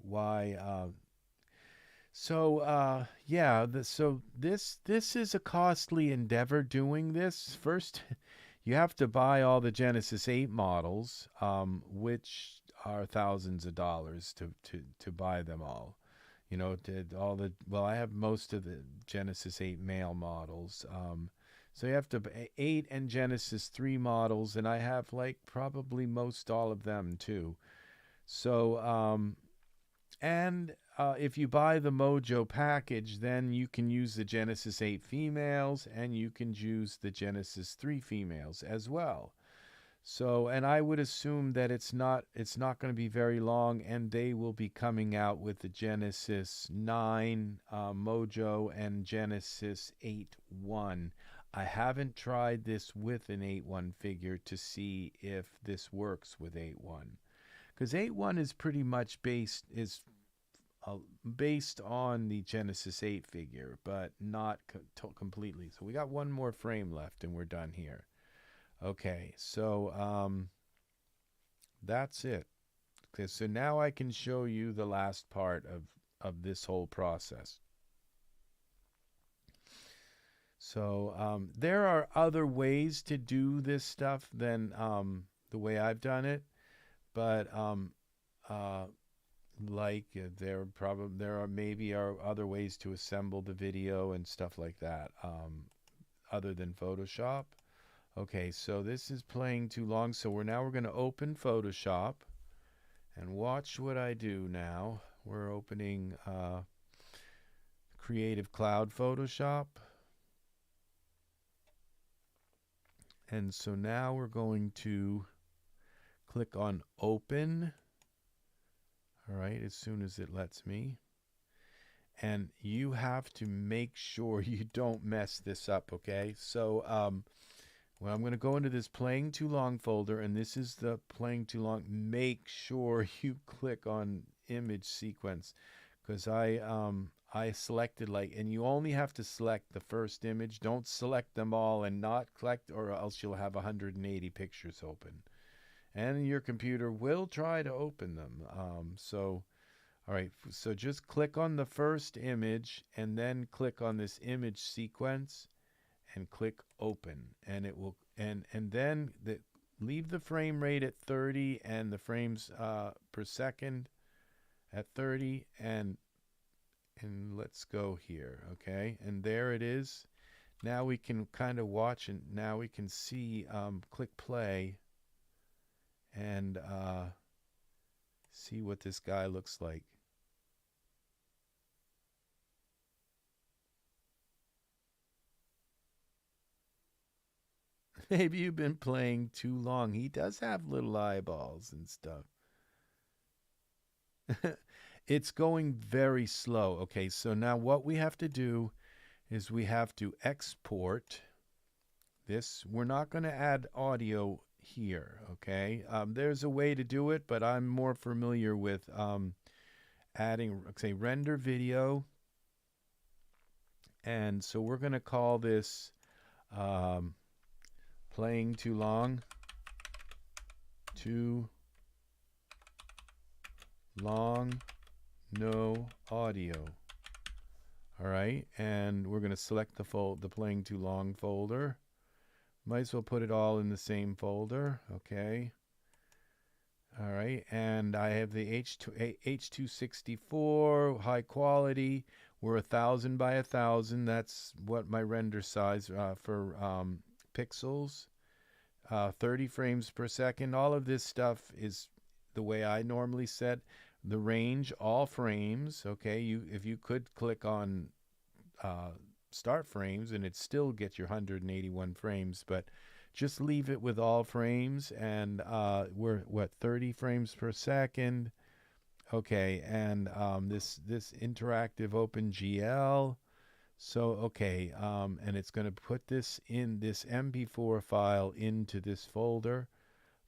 why. So yeah, so this is a costly endeavor doing this. First, you have to buy all the Genesis 8 models, which are thousands of dollars to buy them all. I have most of the Genesis 8 male models. So you have to 8 and Genesis 3 models, and I have like probably most all of them too. So if you buy the Mojo package, then you can use the Genesis 8 females, and you can use the Genesis 3 females as well. So, and I would assume that it's not going to be very long, and they will be coming out with the Genesis 9 Mojo and Genesis 8.1. I haven't tried this with an 8.1 figure to see if this works with 8.1, because 8.1 is pretty much based on the Genesis 8 figure, but not completely. So we got 1 more frame left, and we're done here. Okay, so that's it. Okay, so now I can show you the last part of this whole process. So there are other ways to do this stuff than the way I've done it, but like there are other ways to assemble the video and stuff like that, other than Photoshop. Okay, so this is playing too long, so we're going to open Photoshop and watch what I do now. We're opening Creative Cloud Photoshop. And so now we're going to click on Open. All right, as soon as it lets me. And you have to make sure you don't mess this up, okay? So well, I'm going to go into this playing too long folder, and this is the playing too long. Make sure you click on image sequence, because I selected and you only have to select the first image. Don't select them all and not collect, or else you'll have 180 pictures open. And your computer will try to open them. All right, so just click on the first image and then click on this image sequence and click open, and it will and then leave the frame rate at 30 and the frames per second at 30, and let's go here. Okay, and there it is. Now we can kind of watch, and now we can see, click play and see what this guy looks like. Maybe you've been playing too long. He does have little eyeballs and stuff. It's going very slow. Okay, so now what we have to do is we have to export this. We're not going to add audio here, okay? There's a way to do it, but I'm more familiar with adding, say, render video. And so we're going to call this playing too long. Too long, no audio. All right, and we're going to select the playing too long folder. Might as well put it all in the same folder. Okay. All right, and I have the H264 high quality. We're 1000 by 1000. That's what my render size for pixels. 30 frames per second. All of this stuff is the way I normally set the range, all frames. Okay, if you could click on start frames and it still gets your 181 frames, but just leave it with all frames, and we're 30 frames per second. Okay, and this interactive OpenGL. So okay, and it's going to put this in this MP4 file into this folder,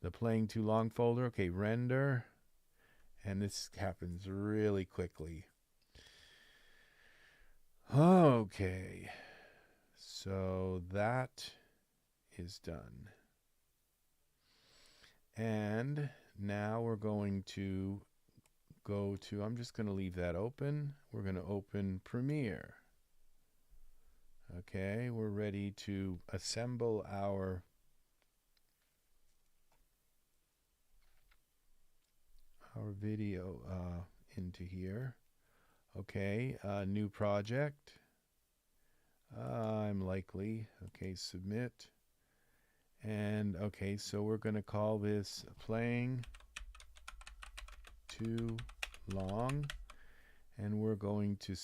the playing too long folder. Okay, render, and this happens really quickly. Okay, so that is done. And now we're going to go to, I'm just going to leave that open. We're going to open Premiere. Okay, we're ready to assemble our video into here. Okay, new project. I'm likely. Okay, submit. And okay, so we're going to call this playing too long, and we're going to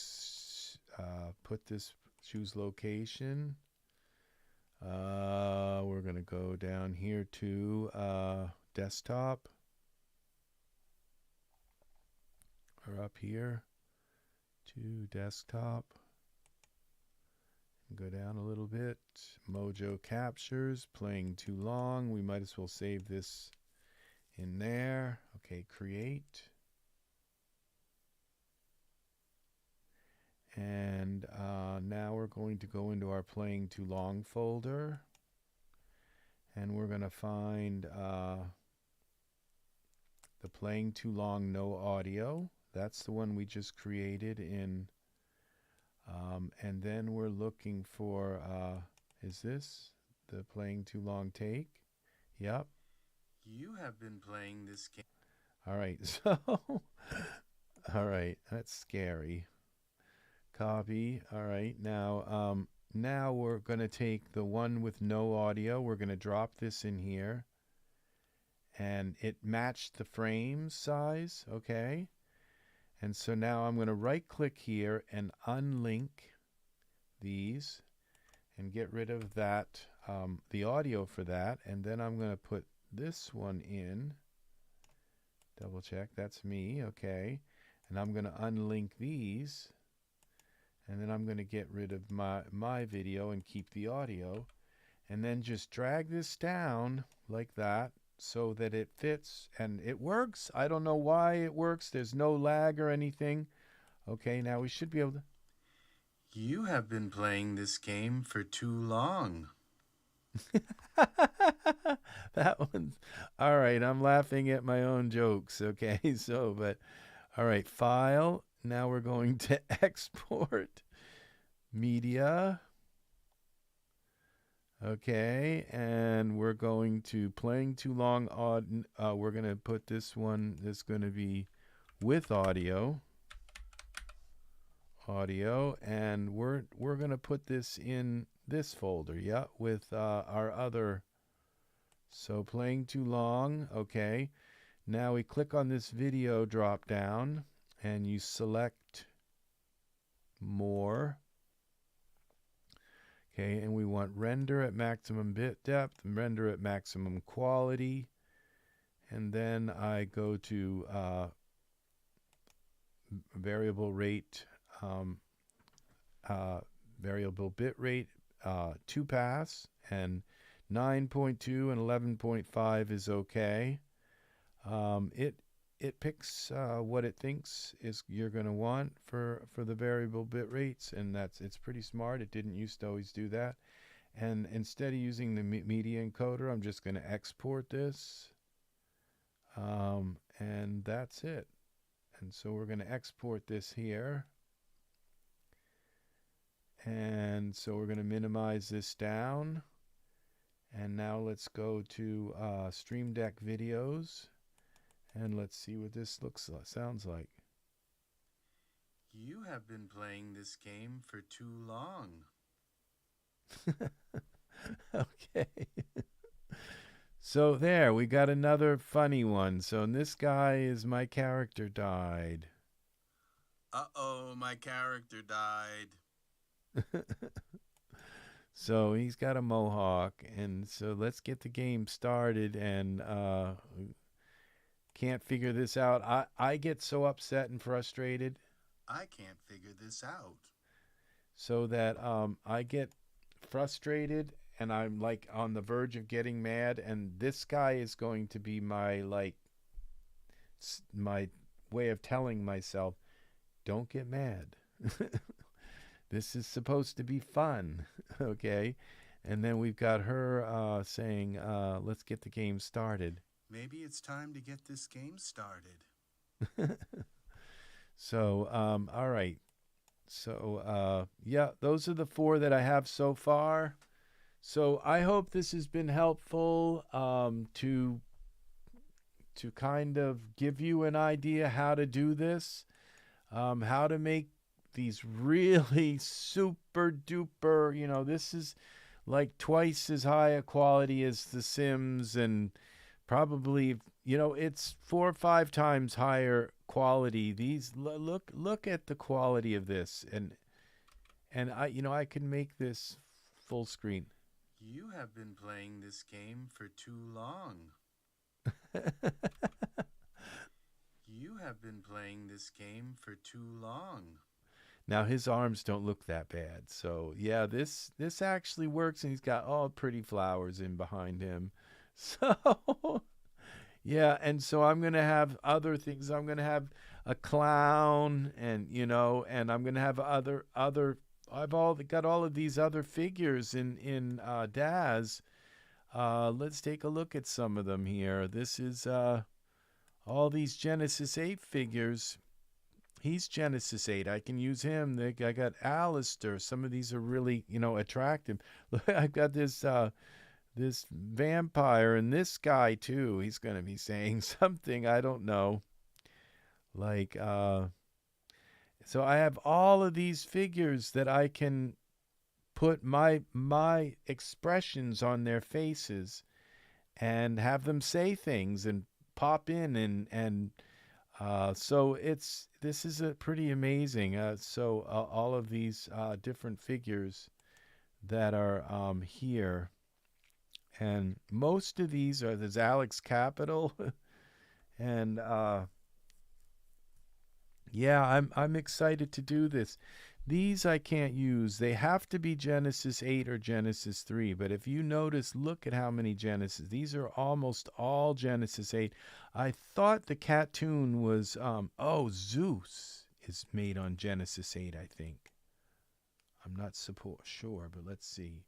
put this, choose location. We're going to go down here to desktop, or up here to desktop, and go down a little bit. Mojo captures, playing too long. We might as well save this in there. Okay, create. And now we're going to go into our playing too long folder, and we're going to find the playing too long no audio. That's the one we just created in, and then we're looking for, is this the playing too long take? Yep. You have been playing this game. All right, so All right, that's scary. Copy. All right, now we're going to take the one with no audio. We're going to drop this in here. And it matched the frame size, okay? And so now I'm going to right click here and unlink these and get rid of that, the audio for that. And then I'm going to put this one in. Double check, that's me, okay. And I'm going to unlink these. And then I'm going to get rid of my video and keep the audio. And then just drag this down like that so that it fits and it works. I don't know why it works. There's no lag or anything. Okay, now we should be able to... You have been playing this game for too long. That one's... All right, I'm laughing at my own jokes, okay? So, but... All right, File. Now we're going to export media. Okay, and we're going to playing too long. We're going to put this one. This is going to be with audio. And we're going to put this in this folder. Yeah, with our other. So playing too long. Okay, now we click on this video drop down, and you select more. Okay, and we want render at maximum bit depth, and render at maximum quality. And then I go to variable rate, variable bit rate, 2 pass, and 9.2 and 11.5 is okay. It picks what it thinks is you're going to want for the variable bit rates, and it's pretty smart. It didn't used to always do that. And instead of using the media encoder, I'm just going to export this, and that's it. And so we're going to export this here, and so we're going to minimize this down. And now let's go to Stream Deck videos. And let's see what this sounds like. You have been playing this game for too long. Okay. So there, we got another funny one. So this guy is my character died. Uh-oh, my character died. So he's got a mohawk. And so let's get the game started and... can't figure this out. I get so upset and frustrated. I can't figure this out. So that I get frustrated and I'm like on the verge of getting mad, and this guy is going to be my my way of telling myself, don't get mad. This is supposed to be fun. Okay. And then we've got her saying, let's get the game started. Maybe it's time to get this game started. So, all right. So, yeah, those are the 4 that I have so far. So I hope this has been helpful to kind of give you an idea how to do this, how to make these really super duper, this is like twice as high a quality as The Sims, and probably, it's 4 or 5 times higher quality. These look at the quality of this, and I can make this full screen. You have been playing this game for too long. You have been playing this game for too long. Now his arms don't look that bad. So yeah, this actually works, and he's got all pretty flowers in behind him. So yeah, and so I'm going to have other things. I'm going to have a clown, and and I'm going to have other I've got all of these other figures in Daz. Let's take a look at some of them here. This is all these Genesis 8 figures. He's Genesis 8. I can use him. I got Alistair. Some of these are really, attractive. Look, I've got this vampire, and this guy too. He's going to be saying something, I don't know. Like So I have all of these figures that I can put my expressions on their faces and have them say things and pop in and so this is a pretty amazing. So all of these different figures that are here, and most of these are there's Alex Capital, and yeah, I'm excited to do this. These I can't use. They have to be Genesis 8 or Genesis 3. But if you notice, look at how many Genesis. These are almost all Genesis 8. I thought the cartoon was, oh, Zeus is made on Genesis 8, I think. I'm not sure, but let's see.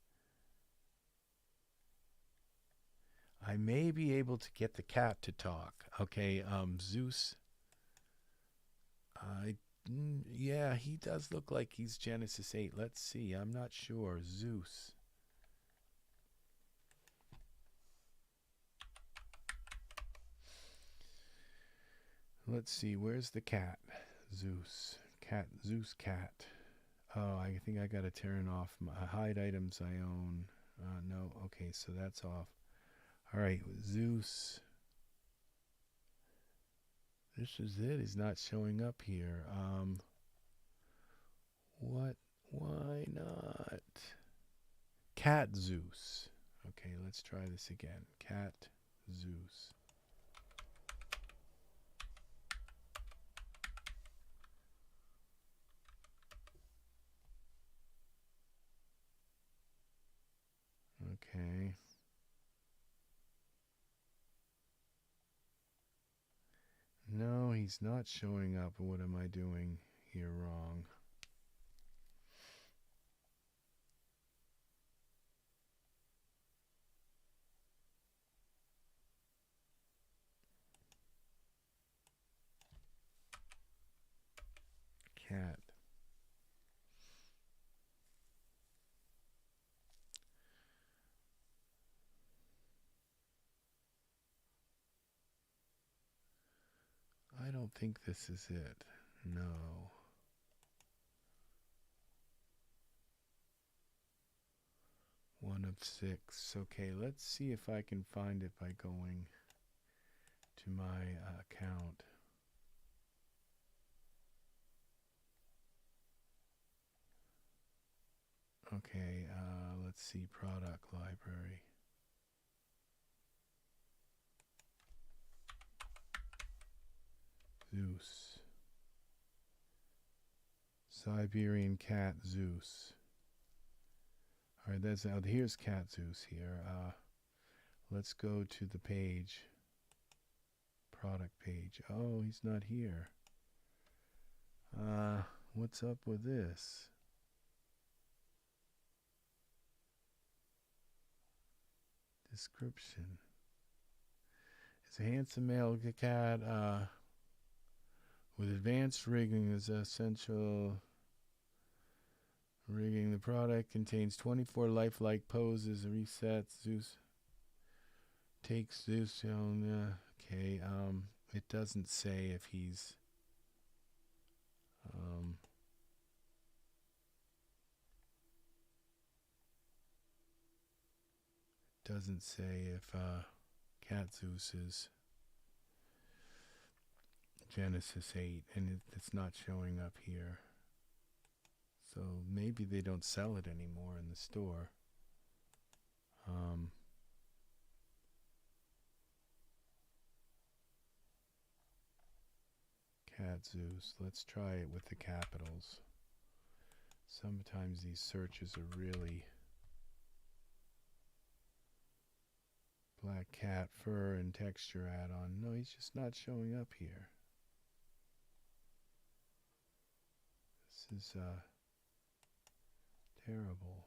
I may be able to get the cat to talk. Okay, Zeus. Yeah, he does look like he's Genesis 8. Let's see. I'm not sure. Zeus. Let's see. Where's the cat? Zeus. Cat. Zeus cat. Oh, I think I got to turn off my hide items I own. No. Okay, so that's off. All right. Zeus. This is it. He's not showing up here. What? Why not? Cat Zeus. Okay, let's try this again. Cat Zeus. Okay. No, he's not showing up. What am I doing here wrong? Cat. I don't think this is it. No. One of 6. Okay, let's see if I can find it by going to my account. Okay, let's see, product library. Zeus. Siberian cat Zeus. All right, that's out. Here's cat Zeus here. Let's go to the page. Product page. Oh, he's not here. What's up with this? Description. It's a handsome male cat with advanced rigging is essential. Rigging. The product contains 24 lifelike poses, resets. Zeus takes Zeus on. Okay. It doesn't say if he's. Doesn't say if Cat Zeus is Genesis 8, and it's not showing up here. So maybe they don't sell it anymore in the store. Cat Zeus. Let's try it with the capitals. Sometimes these searches are really. Black cat, fur, and texture add-on. No, he's just not showing up here. This is terrible.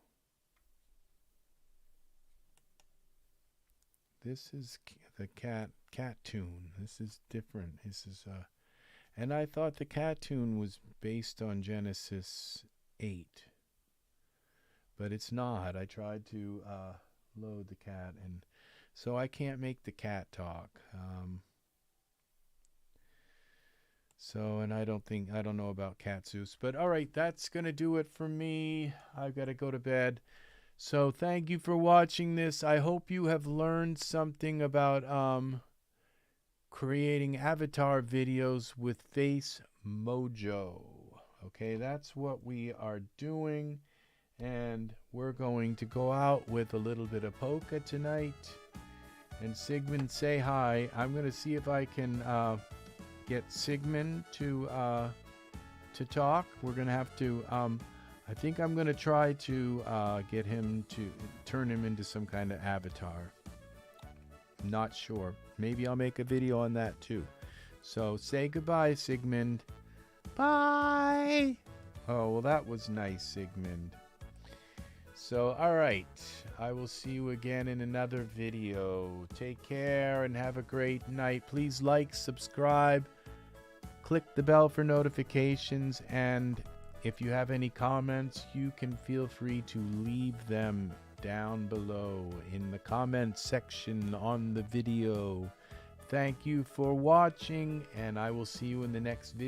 This is the cat tune. This is different. This is and I thought the cat tune was based on Genesis 8, but it's not. I tried to load the cat, and so I can't make the cat talk. So, and I don't know about Katsus, but all right, that's going to do it for me. I've got to go to bed. So thank you for watching this. I hope you have learned something about creating avatar videos with Face Mojo. Okay, that's what we are doing. And we're going to go out with a little bit of polka tonight. And Sigmund, say hi. I'm going to see if I can get Sigmund to talk. We're going to have to... I think I'm going to try to get him to turn him into some kind of avatar. Not sure. Maybe I'll make a video on that too. So say goodbye, Sigmund. Bye. Oh, well, that was nice, Sigmund. So, all right. I will see you again in another video. Take care and have a great night. Please like, subscribe, click the bell for notifications, and if you have any comments, you can feel free to leave them down below in the comment section on the video. Thank you for watching, and I will see you in the next video.